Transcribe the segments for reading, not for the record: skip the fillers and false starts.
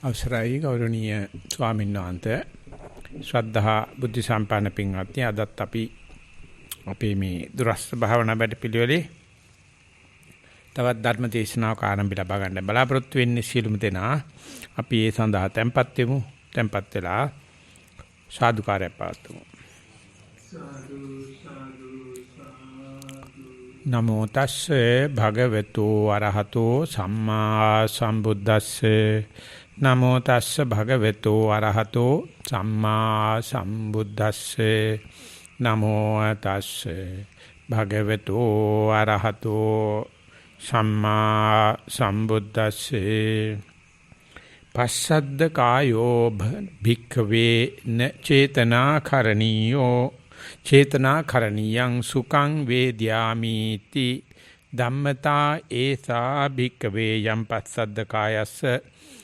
අවසරයි ගෞරවනීය ස්වාමීන් වහන්සේ ශ්‍රද්ධා බුද්ධ සම්පන්න පින්වත්නි අදත් අපි අපේ මේ දුරස්ත භාවනා වැඩපිළිවෙලේ තවත් ධර්ම දේශනාවක් ආරම්භ ලබා ගන්න බලාපොරොත්තු වෙන්නේ සියලුම දෙනා අපි ඒ සඳහා tempත් වෙමු tempත් වෙලා සාදුකාරය පාත්තුමු නමෝ තස්සේ භගවතු අරහතෝ සම්මා සම්බුද්දස්සේ නමෝ තස්ස භගවතු අරහතෝ සම්මා සම්බුද්දස්සේ නමෝ තස්සේ භගවතු අරහතෝ සම්මා සම්බුද්දස්සේ පස්සද්ද කායෝ භික්ඛවේ න චේතනා කරණීයෝ චේතනා කරණීයං සුඛං වේද්‍යාමිති ධම්මතා ඒසා භික්ඛවේ යම් පස්සද්ද කායස්ස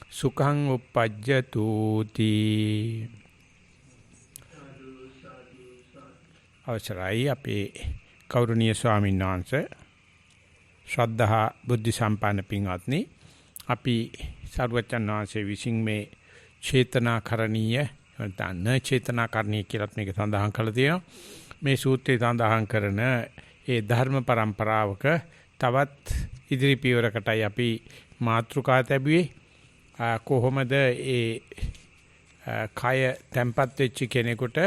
සුඛං uppajjatu tී අවසරයි අපේ කෞරණීය ස්වාමීන් වහන්සේ ශ්‍රද්ධා බුද්ධ සම්පන්න පින්වත්නි අපි සර්වචන් වහන්සේ විසින් මේ චේතනා කරණීය නැත්නම් න චේතනා කරණීය කියලා මේක සඳහන් කරලා තියෙනවා මේ සූත්‍රයේ සඳහන් කරන ඒ ධර්ම પરම්පරාවක තවත් ඉදිරි පියවරකටයි අපි මාතෘකා තැබුවේ කොහොමද ඒ කය තැම්පත් වෙච්ච කෙනෙකුට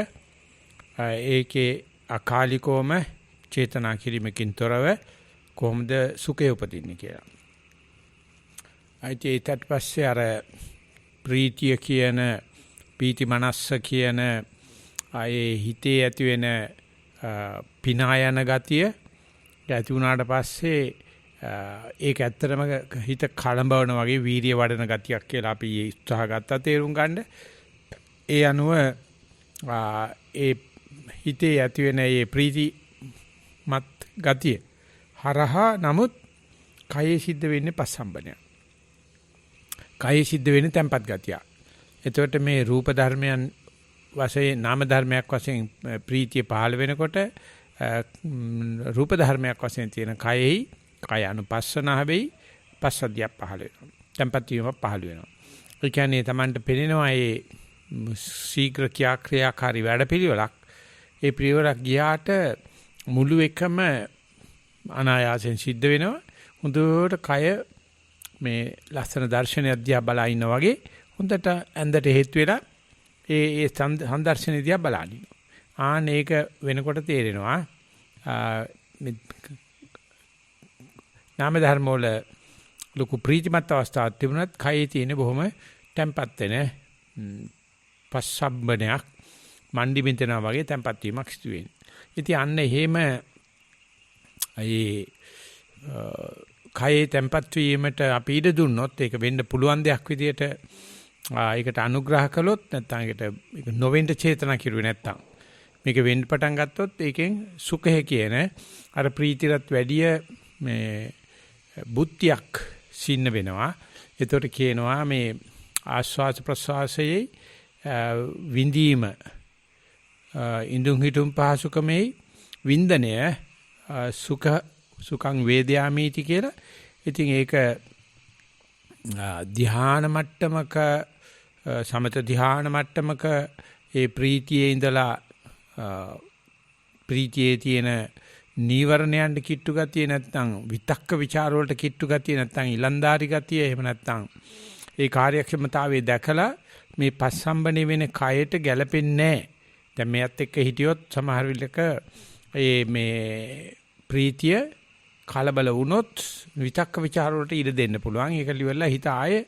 ඒකේ අකාලිකවම චේතනා කිරීමකින් තොරව කොහොමද සුඛය උපදින්නේ කියලා. ඊට පස්සේ අර ප්‍රීතිය කියන පීති මනස්ස කියන ඒ හිතේ ඇති වෙන පිනායන ගතිය ඇති වුණාට පස්සේ ඒක ඇත්තටම හිත කලඹවන වගේ වීර්ය වඩන ගතියක් කියලා අපි උත්සාහ ගත්තා තේරුම් ගන්න. ඒ අනුව ඒ හිතේ ඇති වෙන මේ ප්‍රීති මත් ගතිය හරහා නමුත් කයේ සිද්ධ වෙන්නේ පස්සම්බනය. කයේ සිද්ධ වෙන්නේ තැම්පත් ගතිය. එතකොට මේ රූප ධර්මයන් වශයෙන් නාම ධර්මයක් වශයෙන් ප්‍රීතිය පහළ වෙනකොට රූප ධර්මයක් වශයෙන් තියෙන කයෙහි කය අනුපස්සනාව වෙයි පස්සද්ධිය පහළ වෙනවා. තැම්පත් වීම පහළ වෙනවා. ඒ කියන්නේ Tamanට පෙනෙනවා මේ ශීඝ්‍ර ක්‍රියාකාරී වැඩපිළිවෙලක්. ඒ පිළිවෙලක් ගියාට මුළු එකම අනායාසයෙන් සිද්ධ වෙනවා. හොඳට කය මේ ලස්සන දර්ශනයක් දිහා බලා ඉන්නා වගේ හොඳට ඇඳට හේතු වෙලා ඒ සංදර්ශනය දිහා බලන. ආන ඒක වෙනකොට තේරෙනවා නාම ධර්ම වල ලොකු ප්‍රීතිමත් අවස්ථාවක් තිබුණත් කයේ තියෙන බොහොම තැම්පත් වෙන පස්සබ්බනයක් මණ්ඩි බින්දනවා වගේ තැම්පත් වීමක් සිදු වෙනවා. ඉතින් අන්න එහෙම කයේ තැම්පත් වීමට අපි ඉඩ දුන්නොත් ඒක වෙන්න පුළුවන් දෙයක් විදියට ඒකට අනුග්‍රහ කළොත් නැත්නම් ඒකට නොවෙන්න චේතනා කිරුවේ නැත්නම් මේක වෙන්න පටන් ගත්තොත් ඒකෙන් සුඛය කියන අර ප්‍රීතිරත් වැඩිය මේ බුද්ධියක් සින්න වෙනවා. ඒතකොට කියනවා මේ ආස්වාස ප්‍රසවාසයේ විඳීම ඉඳුන් හිටුම් පහසුකමේ වින්දනය සුඛං වේදයාමීති කියලා. ඉතින් ඒක ධ්‍යාන මට්ටමක සමත ධ්‍යාන මට්ටමක ඒ ප්‍රීතියේ ඉඳලා ප්‍රීතියේ තියෙන නීවරණයන්ට කිට්ටු ගතිය නැත්නම් විතක්ක ਵਿਚාර වලට කිට්ටු ගතිය නැත්නම් ඊලන්දාරි ගතිය එහෙම නැත්නම් ඒ කාර්යක්ෂමතාවයේ දැකලා මේ පස්සම්බනේ වෙන කයට ගැළපෙන්නේ නැහැ. දැන් මෙයත් එක්ක හිටියොත් සමහර විලක මේ ප්‍රීතිය කලබල වුණොත් විතක්ක ਵਿਚාර වලට ඉඩ දෙන්න පුළුවන්. ඒක liverලා හිත ආයේ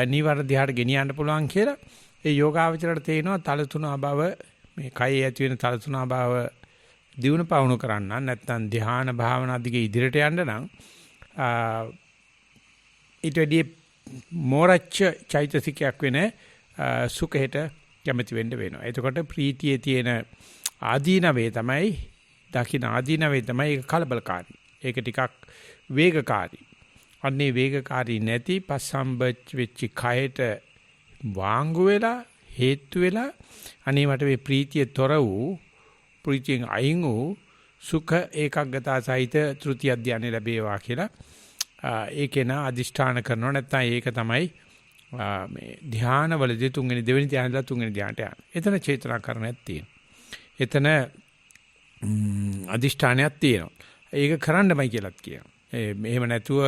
නීවරණ දිහාට ගෙනියන්න පුළුවන් කියලා ඒ යෝගාවචරයට තේනවා තලතුණා බව මේ කයේ ඇති වෙන තලතුණා බව දියුණු පවුණු කරන්න නැත්නම් ධ්‍යාන භාවනා දිගේ ඉදිරියට යන්න නම් ඊට වැඩි මෝරච්ච චෛතසිකයක් වෙන සුඛයට කැමති වෙන්න වෙනවා. එතකොට ප්‍රීතියේ තියෙන ආදීනවේ තමයි දකින්න ආදීනවේ තමයි ඒක කලබලකාරී. ඒක ටිකක් වේගකාරී. අන්නේ වේගකාරී නැති පස්සම්බච් වෙච්ච කයට වාංගු වෙලා හේතු වෙලා අනේ මට මේ ප්‍රීතිය තොර වූ ප්‍රීතියෙන් අයින් වූ සුඛ ඒකග්ගතා සහිත තෘතිය ධානය ලැබේවා කියලා ඒකේන අදිෂ්ඨාන කරනවා. නැත්නම් ඒක තමයි මේ ධානවලදී තුන්වෙනි දෙවෙනි ධානයලා තුන්වෙනි ධානයට යන. එතන චේතනා කරණයක් තියෙනවා. එතන අදිෂ්ඨානයක් තියෙනවා. ඒක කරන්නමයි කියලාත් කියනවා. එහෙම නැතුව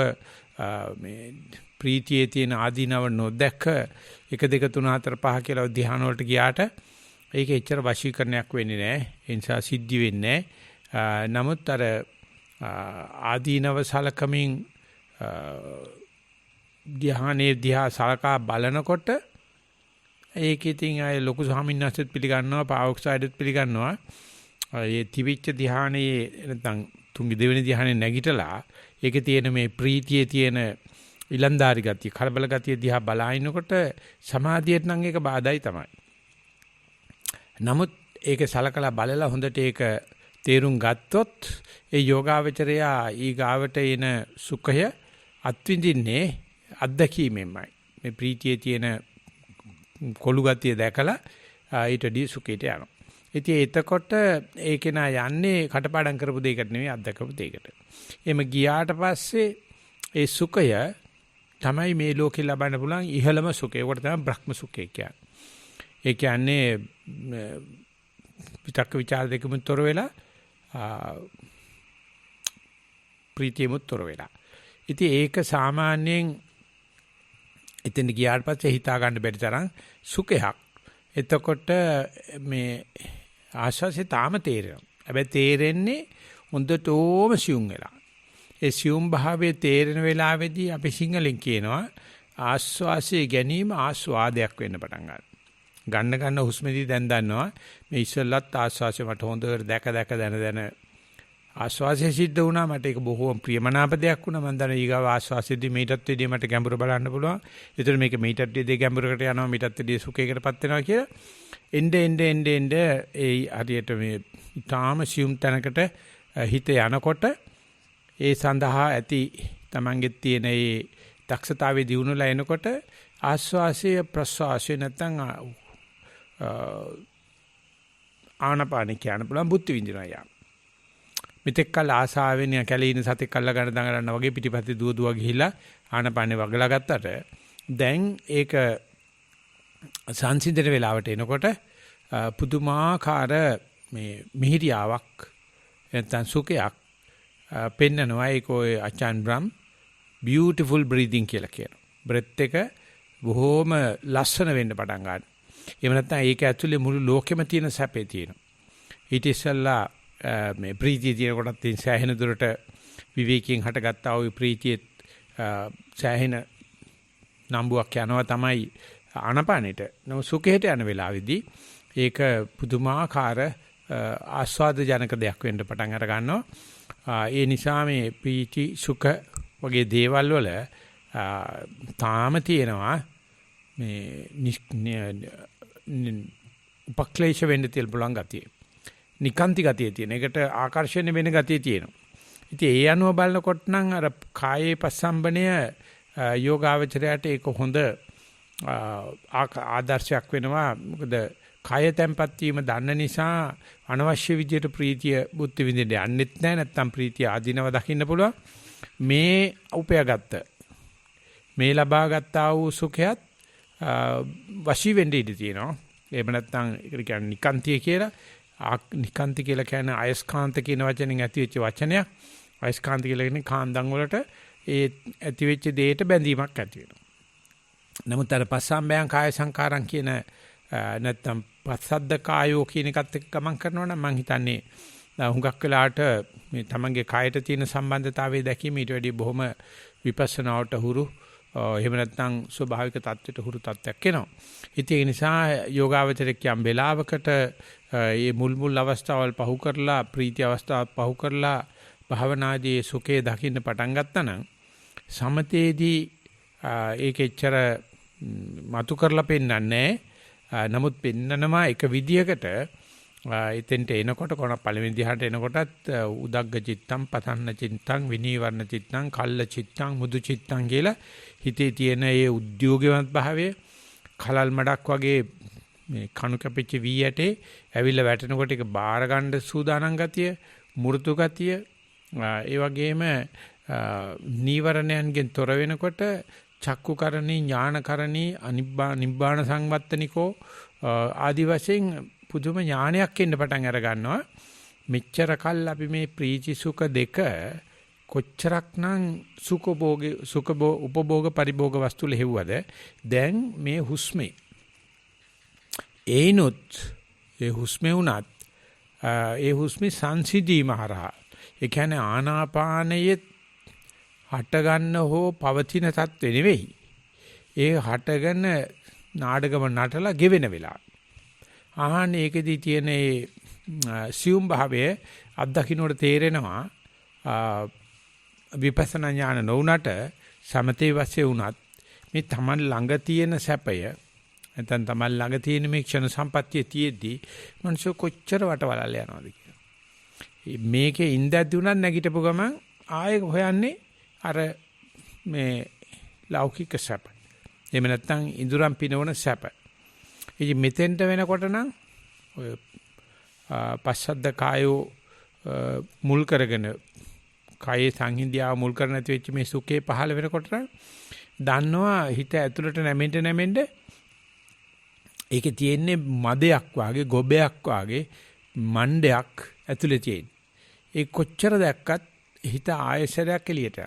මේ ප්‍රීතියේ තියෙන ආදීනව නොදැක 1 2 3 4 5 කියලා ධ්‍යාන වලට ගියාට ඒක එච්චර වශීකරණයක් වෙන්නේ නැහැ. ඒ නිසා සිද්ධි වෙන්නේ නැහැ. නමුත් අර ආදීනව සලකමින් ධ්‍යානයේ දිහා සලකා බලනකොට ඒක ඉතින් අය ලොකු ස්වාමීන් වහන්සේත් පිළිගන්නවා, පාවොක්සයිඩ්ත් පිළිගන්නවා. ඒ තිවිච්ච ධ්‍යානයේ නැත්නම් තුන්වෙනි දෙවෙනි ධ්‍යානයේ නැගිටලා ඒකේ තියෙන මේ ප්‍රීතියේ තියෙන ඉලන්දාරි ගතිය, කලබල ගතිය දිහා බලනකොට සමාධියට නම් ඒක බාධායි තමයි. නමුත් ඒක සලකලා බලලා හොඳට ඒක තේරුම් ගත්තොත් ඒ යෝගාවචරයා ඊගාවට එන සුඛය අත්විඳින්නේ අත්දැකීමෙන්මයි. මේ ප්‍රීතියේ තියෙන කොළු ගතිය දැකලා ඊටදී සුඛයට යනවා. ඉතින් එතකොට ඒක නා යන්නේ කටපාඩම් කරපු දෙයකට නෙවෙයි අත්දකපු දෙයකට. එimhe ගියාට පස්සේ ඒ සුඛය තමයි මේ ලෝකේ ලබන්න පුළුවන් ඉහළම සුඛය. ඒකට තමයි බ්‍රහ්ම සුඛය කියන්නේ. ඒ කියන්නේ විතක්ක ਵਿਚාර දෙකමුත් තොර වෙලා ප්‍රීතියමුත් තොර වෙලා. ඉතින් ඒක සාමාන්‍යයෙන් එතෙන් ගියාට පස්සේ හිතා ගන්න බැරි තරම් සුඛයක්. එතකොට මේ ආශාසෙ තාම තේරෙනවා. හැබැයි තේරෙන්නේ හොඳටම සියුම් වෙලා. ඒ සියුම් භාවයේ තේරෙන වෙලාවේදී අපි සිංහලෙන් කියනවා ආස්වාසයේ ගැනීම ආස්වාදයක් වෙන්න පටන් ගන්නවා. ගන්න හුස්මේදී දැන් දන්නවා මේ ඉස්සෙල්ලත් ආස්වාසය මට හොඳට දැක දැන ආස්වාසය සිද්ධ වුණා. මට ඒක බොහෝම ප්‍රියමනාප දෙයක් වුණා. මම දන්නවා ඊගාව ආස්වාසයේදී මීටත් වැඩිය මට ගැඹුර බලන්න පුළුවන්. ඒතර මේක මීටත් වැඩිය ගැඹුරකට යනවා, මීටත් වැඩිය සුඛයකටපත් වෙනවා කියලා. එnde ඒ හරියට මේ ඊටාම සියුම් තැනකට හිත යනකොට ඒ සඳහා ඇති Tamange තියෙන ඒ දක්ෂතාවයේ දියුණුවලා එනකොට ආස්වාසය ප්‍රස්වාසය නැත්නම් ආනපාන කියන පුළුවන් බුද්ධ විඳිනවා යා. මෙතෙක් කල ආසාවෙන් කැලීන සතෙක් කල්ලා ගන්න දඟලනවා වගේ පිටිපස්සේ දුව ගිහිලා ආනපානේ වගලා ගත්තට දැන් ඒක සංසිඳන වෙලාවට එනකොට පුදුමාකාර මේ මිහිරියාවක් නැත්නම් සුඛයක් පෙන්නනවා. ඒක ඔය අචාන් බ්‍රම් beautiful breathing කියලා කියනවා. බ්‍රෙත් එක බොහොම ලස්සන වෙන්න පටන් ගන්නවා. එහෙම නැත්නම් ඒක ඇතුලේ මුළු ලෝකෙම තියෙන සැපේ තියෙනවා. ඊට ඉස්සෙල්ලා මේ ප්‍රීතිය තියෙන කොටත් තියෙන සෑහෙන දුරට විවේකයෙන් හටගත්තා ওই ප්‍රීතියේ සෑහෙන නම්බුවක් යනවා තමයි ආනපානෙට. නම සුඛයට යන වෙලාවේදී ඒක පුදුමාකාර ආස්වාද ජනක දෙයක් වෙන්න පටන් අර ගන්නවා. ඒ නිසා මේ ප්‍රීති සුඛ වගේ දේවල් වල තාම තියෙනවා මේ උපක්ලේශ වෙන්න තියල් පුළුවන් ගතිය. නිකාන්ති ගතිය තියෙන. ඒකට ආකර්ෂණය වෙන ගතිය තියෙනවා. ඉතින් ඒ අනුව බලනකොට නම් අර කායේ පස්සම්බණය යෝගාවචරයට ඒක හොඳ ආදර්ශයක් වෙනවා. මොකද කාය තැම්පත් වීම දන්න නිසා අනවශ්‍ය විදියට ප්‍රීතිය බුද්ධ විඳින්න යන්නෙත් නැහැ. නැත්තම් ප්‍රීතිය ආධිනව දකින්න පුළුවන්. මේ උපයාගත්ත මේ ලබාගත්තා වූ සුඛයත් වශී වෙන්න ඉඩ තියෙනවා. එහෙම නැත්නම් ඒකට කියන්නේ නිකාන්තිය කියලා. නිකාන්ති කියලා කියන්නේ අයස්කාන්ත කියන වචනෙන් ඇතිවෙච්ච වචනයක්. අයස්කාන්ත කියලා කියන්නේ කාන්දන් වලට ඒ ඇතිවෙච්ච දෙයට බැඳීමක් ඇති වෙනවා. නමුත් අර පස්සම්බයං කාය සංකාරං කියන නැත්නම් පස්සද්ද කායෝ කියන එකත් එක්ක ගමන් කරනවා නම් මම හිතන්නේ හුඟක් වෙලාට මේ තමන්ගේ කායට තියෙන සම්බන්ධතාවය දැකීම ඊට වැඩිය බොහොම විපස්සනාවට හුරු එහෙම නැත්නම් ස්වභාවික தත්ත්වයට හුරු තත්ත්වයක් එනවා. ඉතින් ඒ නිසා යෝගාවචරයක් යම් වෙලාවකට මේ මුල් අවස්ථාවල් පහු කරලා ප්‍රීති අවස්ථාව පහු කරලා භාවනාදී සුඛේ දකින්න පටන් ගත්තා නම් සමතේදී ඒක එච්චර මතු කරලා පෙන්නන්නේ නැහැ. නමුත් පෙන්නනවා එක විදියකට එතෙන්ට එනකොට කොන පළවෙනි දිහාට එනකොටත් උදග්ග චිත්තං පතන්න චිත්තං විනීවරණ චිත්තං කල්ල චිත්තං මුදු චිත්තං කියලා හිතේ තියෙන ඒ උද්‍යෝගවන්ත භාවය කලල් මඩක් වගේ මේ කණු කැපිච්ච වී ඇටේ ඇවිල්ලා වැටෙනකොට ඒක බාර ගන්න සූදානම් ගතිය මෘදු ගතිය ඒ වගේම නීවරණයන්ගෙන් තොර වෙනකොට චක්කුකරණී ඥානකරණී නිබ්බාන සංවත්තනිකෝ ආදි වශයෙන් පුදුම ඥානයක් එන්න පටන් අර ගන්නවා. මෙච්චර කල් අපි මේ ප්‍රීති සුඛ දෙක කොච්චරක්නම් උපභෝග පරිභෝග වස්තු ලැබුවද දැන් මේ හුස්මේ ඒනොත් ඒ හුස්මේ උනත් ඒ හුස්මේ සංසිධීම හරහා ඒ කියන්නේ ආනාපානයේ හට ගන්න හෝ පවතින තත්ත්වෙ නෙවෙයි ඒ හටගෙන නාඩගම නටලා ගෙවෙන වෙලාව ආහනේ ඒකෙදි තියෙන ඒ සියුම් භාවයේ අත්දකින්නට තේරෙනවා විපස්සනා ඥාන නොඋනට සමතේ වශයෙන් උනත් මේ Taman ළඟ තියෙන සැපය නැත්නම් Taman ළඟ තියෙන මේ ක්ෂණ සම්පත්තිය තියෙද්දී මනුෂ්‍ය කොච්චර වටවලල්ල යනවද කියලා. මේකේ ඉඳද්දී උනත් නැගිටපු ගමන් ආයෙ හොයන්නේ අර මේ ලෞකික සැප. එහෙම නැත්නම් ඉඳුරම් පිනවන සැප. ඉතින් මෙතෙන්ට වෙනකොට නම් ඔය පස්සද්ද කායෝ මුල් කරගෙන කායේ සංහිඳියාව මුල් කර නැති වෙච්ච මේ සුඛේ පහළ වෙනකොට දන්නවා හිත ඇතුළට නැමෙන්න ඒකේ තියෙන්නේ මදයක් වාගේ ගොබයක් වාගේ මණ්ඩයක් ඇතුලේ තියෙන. ඒ කොච්චර දැක්කත් හිත ආයෙසරයක් එළියට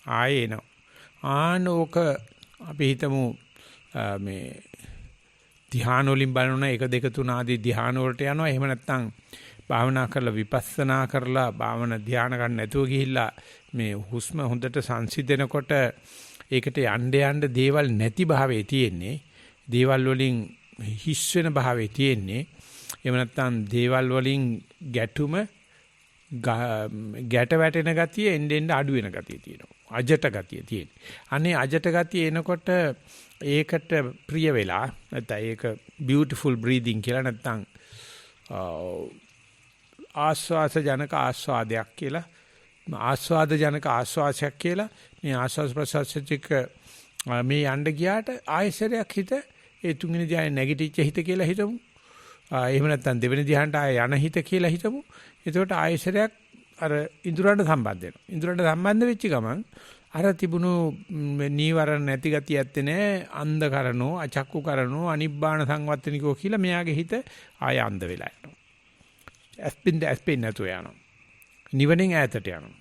ආයේ එනවා. ආනෝක අපි හිතමු මේ ධ්‍යාන වලින් බලන 1 2 3 ආදී ධ්‍යාන වලට යනවා. එහෙම නැත්නම් භාවනා කරලා විපස්සනා කරලා භාවනා ධ්‍යාන ගන්න නැතුව ගිහිල්ලා මේ හුස්ම හොඳට සංසිඳනකොට ඒකට යන්න දේවල් නැති භාවයේ තියෙන්නේ. දේවල් වලින් හිස් වෙන භාවයේ තියෙන්නේ. එහෙම නැත්නම් දේවල් වලින් ගැට වැටෙන ගතිය එන්න අඩු වෙන ගතිය තියෙනවා. අජට ගතිය තියෙන්නේ. අනේ අජට ගතිය එනකොට ඒකට ප්‍රිය වෙලා නැත්නම් ඒක beautiful breathing කියලා නැත්නම් ආස්වාස ජනක ආස්වාදයක් කියලා ආස්වාද ජනක ආස්වාසයක් කියලා මේ ආස්වාස් ප්‍රසවාසයක මේ යන්න ගියාට ආයසරයක් හිත ඒ තුන්වෙනි ධ්‍යානෙ නැගිටිච්ච හිත කියලා හිතමු. එහෙම නැත්නම් දෙවෙනි ධ්‍යානට ආය යන හිත කියලා හිතමු. එතකොට ආයසරයක් අර ඉඳුරන්ට සම්බන්ධ වෙනවා. ඉඳුරන්ට සම්බන්ධ වෙච්ච ගමන් අර තිබුණු නීවරණ නැති ගතිය ඇත්තේ නැහැ. අන්ධ කරනෝ අචක්කු කරනෝ අනිබ්බාන සංවත්තනිකෝ කියලා මෙයාගේ හිත ආය අන්ධ වෙලා යනවා. ඇස්පින් නැතුව යනවා. නිවනින් ඈතට යනවා.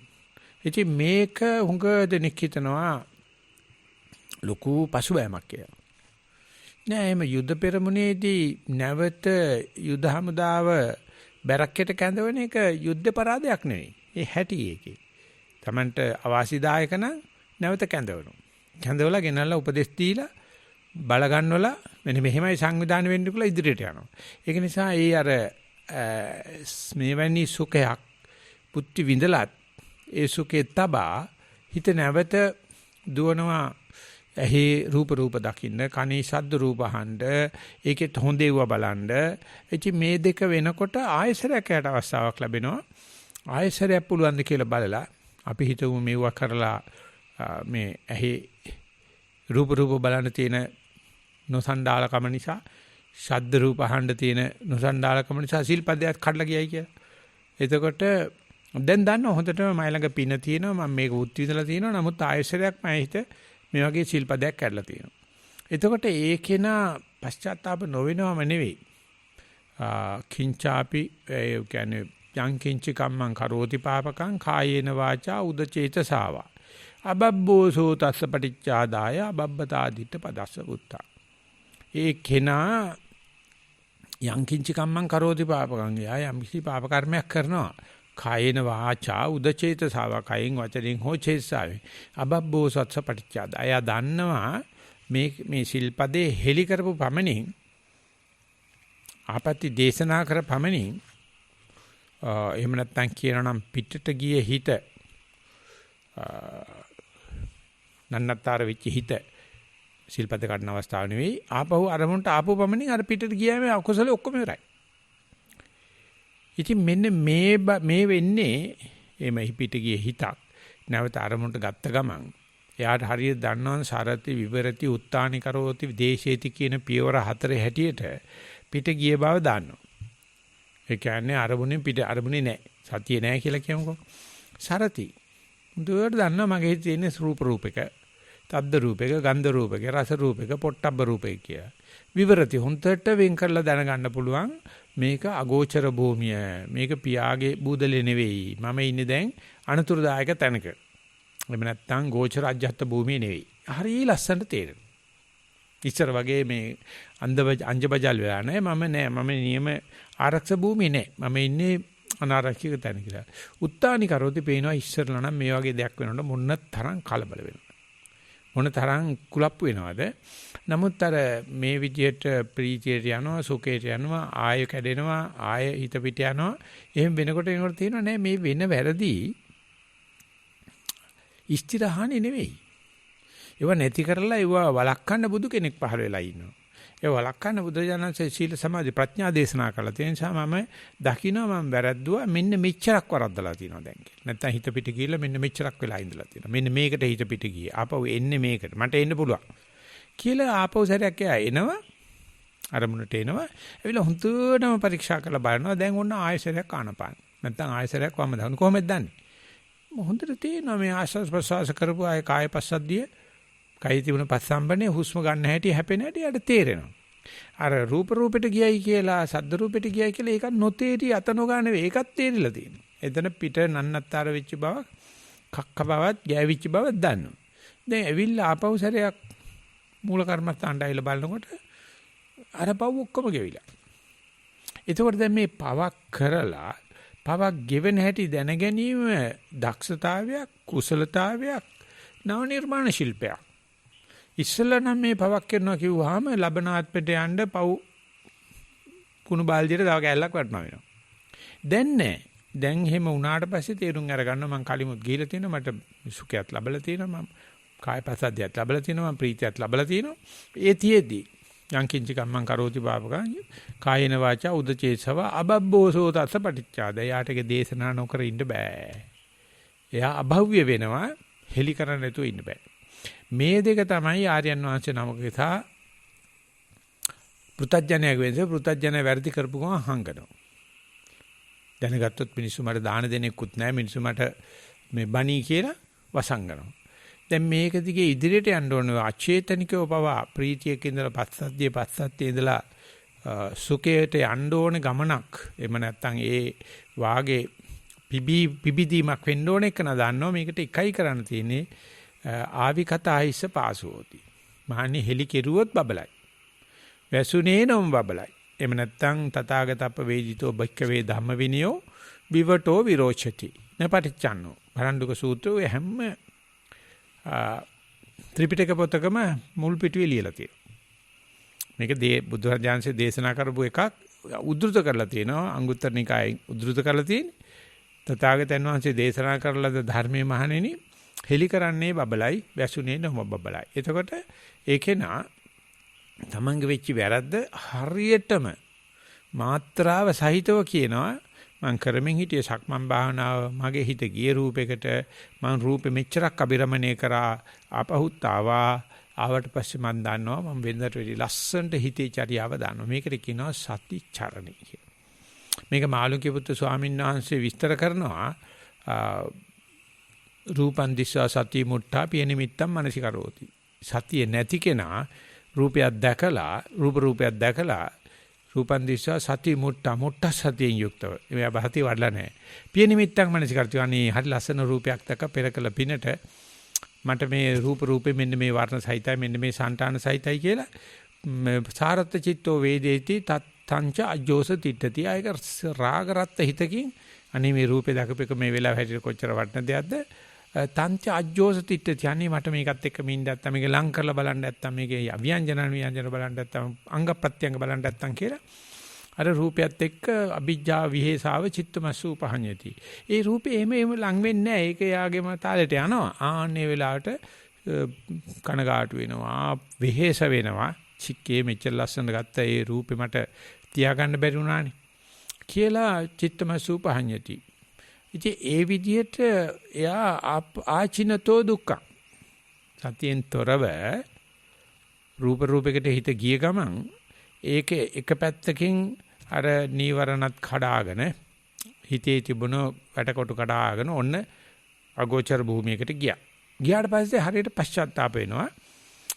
ඉතින් මේක හුඟ දෙනෙක් හිතනවා ලොකු පසුබෑමක් කියලා. නෑ එම යුද්ධ පෙරමුණේදී නැවත යුද හමුදාව බැරක්කෙට කැඳවන එක යුද්ධ පරාදයක් නෙවෙයි. ඒ හැටි ඒකේ. Tamanට අවාසිදායක නම් නැවත කැඳවනවා. කැඳවලා ගෙනල්ලා උපදෙස් දීලා බල ගන්නවලා මෙන්න මෙහෙමයි සංවිධානය වෙන්න කියලා ඉදිරියට යනවා. ඒක නිසා ඒ අර මේවැනි සුඛයක් පුත්‍ති විඳලත් ඒ සුඛේ තබා හිත නැවත දුවනවා. ඇහි රූප දකින්න, කනේ ශබ්ද රූප අහන්න, ඒකෙත් හොඳේව බලන්න. ඉතින් මේ දෙක වෙනකොට ආයසරයකට අවස්ථාවක් ලැබෙනවා. ආයසරයක් පුළුවන් ද කියලා බලලා අපි හිතමු මේවා කරලා මේ ඇහි රූප බලන්න තියෙන නොසන්ඩාලකම නිසා, ශබ්ද රූප අහන්න තියෙන නොසන්ඩාලකම නිසා සිල්පදයක් කඩලා ගියයි කියලා. එතකොට දැන් දන්නවා හොඳටම මයි ළඟ පින තියෙනවා, මම මේක උත් විඳලා තියෙනවා. නමුත් ආයසරයක් මම හිත මේ වගේ ශිල්පදයක් කැඩලා තියෙනවා. එතකොට ඒකේන පශ්චාත්තාප නොවෙනවම නෙවෙයි. කිංචාපි ඒ කියන්නේ යං කිංචි කම්මං කරෝති පාපකං කායේන වාචා උදචේතසාවා. අබබ්බෝසෝ තස්ස පටිච්චාදාය අබබ්බතාදිට පදස්ස පුත්තා. ඒ කෙනා යං කිංචි කම්මං කරෝති පාපකං යා යම් කිසි පාප කර්මයක් කරනවා. කායේන වාචා උදචේතසාව කයින් වචනෙන් හෝ චේතසාවේ අබබ්බෝ සත්ස පටිච්චාද. අය දන්නවා මේ සිල්පදේ හෙලි කරපු පමණින් ආපත්‍ති දේශනා කර පමණින් එහෙම නැත්නම් කියනනම් පිටට ගියේ හිත නන්නතර වෙච්ච හිත සිල්පද කඩන අවස්ථාව නෙවෙයි. ආපහු අරමුණට ආපහු පමණින් අර පිටට ගියාම අකුසල ඔක්කොම ඉවරයි. ඉතින් මෙන්න මේ වෙන්නේ එමෙ පිට ගියේ හිතක් නැවත අරමුණට ගත්ත ගමන් එයාට හරියට දන්නවනේ සරති විවරති උත්තානි කරෝති දේශේති කියන පියවර 4 හැටියට පිට ගිය බව දන්නවා. ඒ කියන්නේ අරමුණෙන් පිට අරමුණේ නැහැ. සතිය නැහැ කියලා කියමුකෝ. සරති. දුවට දන්නවා මගේ හිතේ තියෙන රූපක. තද්ද රූපයක, ගන්ධ රූපයක, රස රූපයක, පොට්ටබ්බ රූපයක කියලා. විවරති හොන්තට වෙන් කරලා දැනගන්න පුළුවන් මේක අගෝචර භූමිය. මේක පියාගේ බූදලේ නෙවෙයි. මම ඉන්නේ දැන් අනතුරුදායක තැනක. එහෙම නැත්නම් ගෝචර අජ්ජත් භූමිය නෙවෙයි. හරි ලස්සනට තේරෙනවා. ඉස්සර වගේ මේ අංජබජල් වෙලා නැහැ. මම නියම ආරක්ෂක භූමියේ නැහැ. මම ඉන්නේ අනාරක්ෂිත තැන කියලා. උත්තානි කරෝති පේනවා ඉස්සරලා නම් මේ වගේ දෙයක් වෙනකොට මොන තරම් කලබල වෙනවද? මොන තරම් කුලප්පු වෙනවද? නමුත් අර මේ විදියට ප්‍රීතියට යනවා, සුඛයට යනවා, ආය කැඩෙනවා, ආය හිත පිට යනවා. එහෙම වෙනකොට තේරෙනවා නෑ මේ වෙන වැරදි ඉස්තිරහානි නෙවෙයි. ඒව නැති කරලා ඒව වළක්වන්න බුදු කෙනෙක් පහළ වෙලා ඉන්නවා. ඒ වළක්වන්න බුදුරජාණන්සේ සීල සමාධි ප්‍රඥා දේශනා කළා. ඒ නිසා මම දකින්නවා මම වැරද්දුවා මෙන්න මෙච්චරක් වරද්දලා තියෙනවා දැන් කියලා. නැත්තම් හිත පිට ගිහිල්ලා මෙන්න මෙච්චරක් වෙලා ඉඳලා තියෙනවා. මෙන්න මේකට හිත පිට ගියේ. ආපහු එන්නේ මේකට. මට එන්න පුළුවන්. කියලා ආපහු සැරයක් එනවා. අරමුණට එනවා. එවිලා හුතුනම පරීක්ෂා කරලා බලනවා. දැන් ඔන්න ආයසරයක් ආනපාන. නැත්තම් ආයසරයක් වම දාන්න කොහොමද දන්නේ? හොඳට තේරෙනවා මේ ආශ්වාස ප්‍රශ්වාස කරපු ආය කාය පස්සද්ධිය කයි තිබුණ පස්සම්බනේ හුස්ම ගන්න හැටි හැපෙන හැටි යට තේරෙනවා. අර රූපෙට ගියයි කියලා සද්ද රූපෙට ගියයි කියලා ඒක නොතේරි අත නොගා නෙවෙයි ඒකත් තේරිලා තියෙනවා. එතන පිට නන්නත්තර වෙච්ච බවක් කක්ක බවක් ගෑවිච්ච බවක් දන්නවා. දැන් ඇවිල්ලා ආපහු සැරයක් මූල කර්මස්ථානට ආවිල්ලා බලනකොට අර පව් ඔක්කොම ගෙවිලා. එතකොට දැන් මේ පවක් කරලා පවක් ගෙවෙන හැටි දැන ගැනීම දක්ෂතාවයක් කුසලතාවයක් නව නිර්මාණ ශිල්පයක්. ඉස්සෙල්ලා නම් මේ පවක් කරනවා කිව්වහම ලබනාත්මට යන්න පව් කුණු බාල්දියට තව කැල්ලක් වටනවා වෙනවා. දැන් නෑ. දැන් එහෙම වුණාට පස්සේ තේරුම් අරගන්න මම කලිමුත් ගිහිලා තියෙනවා මට සුඛයක් ලැබලා තියෙනවා මම කායපසද්දයක් ලැබලා තියෙනවා මම ප්‍රීතියක් ලැබලා තියෙනවා. ඒ තියේදී යංකින්ච කම්මං කරෝති පාපකං කායේන වාචා උදචේසව අබබ්බෝසෝ තස්ස පටිච්චාද. යාටක දේශනා නොකර ඉන්න බෑ. එයා අභව්‍ය වෙනවා හෙලි කරන්න නැතුව ඉන්න බෑ. මේ දෙක තමයි ආර්යයන් වහන්සේ නමක සහ පෘථජ්ජනයෙක් වෙන්නේ. පෘථජ්ජන වැරදි කරපු ගමන් හංගනවා. දැනගත්තොත් මිනිස්සු මට දාන දෙනෙකුත් නැහැ. මිනිස්සු මට මේ බණී කියලා වසංගනවා. දැන් මේක දිගේ ඉදිරියට යන්න ඕනේ අචේතනිකව පවා ප්‍රීතියක ඉඳලා පස්සද්ධියේ ඉඳලා සුඛයට යන්න ඕනේ ගමනක්. එහෙම නැත්නම් ඒ වාගේ පිබිදීමක් වෙන්න ඕනේ එක නදන්නවා. මේකට එකයි කරන්න තියෙන්නේ ආවි කතායිස පාසුවෝති. මහන්නේ හෙලි කෙරුවොත් බබලයි. වැසුනේ නොම් බබලයි. එහෙම නැත්නම් තථාගතප්ප වේදිතෝ බක්කවේ ධම්ම විනයෝ විවටෝ විරෝචති. නපටිච්චන්නෝ. භරණ්ඩුක සූත්‍රයේ හැම ත්‍රිපිටක පොතකම මුල් පිටුවේ ලියලා තියෙනවා. මේක බුදුරජාණන්සේ දේශනා කරපු එකක් උද්දෘත කරලා තියෙනවා. අංගුත්තර නිකායෙන් උද්දෘත කරලා තියෙන්නේ. තථාගතයන් වහන්සේ දේශනා කරලද ධර්මයේ මහණෙනි හෙලි කරන්නේ බබලයි වැසුනේ නොම බබලයි. එතකොට ඒකේ නා තමන්ගේ වෙච්ච වැරද්ද හරියටම මාත්‍රාව සහිතව කියනවා. මං කරමින් හිටියේ සක්මන් භාවනාව මගේ හිත ගිය රූපයකට මං රූපෙ මෙච්චරක් අබිරමණය කරා ආපහුත් ආවට පස්සේ මං දන්නවා මම වෙනදට වෙලී ලස්සනට හිතේ චරියාව දන්නවා. මේකට කියනවා සති චරණය කියලා. මේක මාළුක්‍ය පුත්තු ස්වාමීන් වහන්සේ විස්තර කරනවා. රූපන් දිස්සා සති මුට්ටා පිය නිමිත්තම් මනසිකරෝති. සතිය නැති කෙනා රූපයක් දැකලා රූපයක් දැකලා රූපන් දිස්සා සති මුට්ටා සතියෙන් යුක්තව. එයා බහති වඩලා නැහැ. පිය නිමිත්තම් මනසිකරති. අනේ හරි ලස්සන රූපයක් දැක පෙරකල පිනට මට මේ රූපේ මෙන්න මේ වර්ණ සහිතයි මෙන්න මේ සංඨාන සහිතයි කියලා සාරත්ත චිත්තෝ වේදේති තංච අජෝස තිට්ඨති. ආයක රාගරත්ත හිතකින් අනේ මේ රූපේ දැකපෙක මේ වෙලාව හැටියට කොච්චර වටින දෙයක්ද තංච අජ්ජෝස තිට්ඨති. අනේ මට මේකත් එක්ක මින් නැත්තම් මේක ලං කරලා බලන්න නැත්තම් මේකේ ව්‍යංජන බලන්න නැත්තම් අංග ප්‍රත්‍යංග බලන්න නැත්තම් කියලා අර රූපයත් එක්ක අභිජ්ජා විහෙසාව චිත්තමස්සු පහඤ්ඤති. ඒ රූපේ එහෙම ලං වෙන්නේ නැහැ. ඒක යාගේම තාලෙට යනවා. ආන්නේ වෙලාවට කනගාටු වෙනවා විහෙස වෙනවා. චික්කේ මෙච්චර ලස්සන ගත්ත ඒ රූපේ මට තියාගන්න බැරි වුණානේ කියලා චිත්තමස්සු පහඤ්ඤති. ඉතින් ඒ විදිහට එයා ආචිනතෝ දුක්ඛ සතියෙන් තොරව රූපයකට හිත ගිය ගමන් ඒක එක පැත්තකින් අර නීවරණත් කඩාගෙන හිතේ තිබුණ වැටකොටු කඩාගෙන ඔන්න අගෝචර භූමියකට ගියා. ගියාට පස්සේ හරියට පශ්චාත්තාප වෙනවා.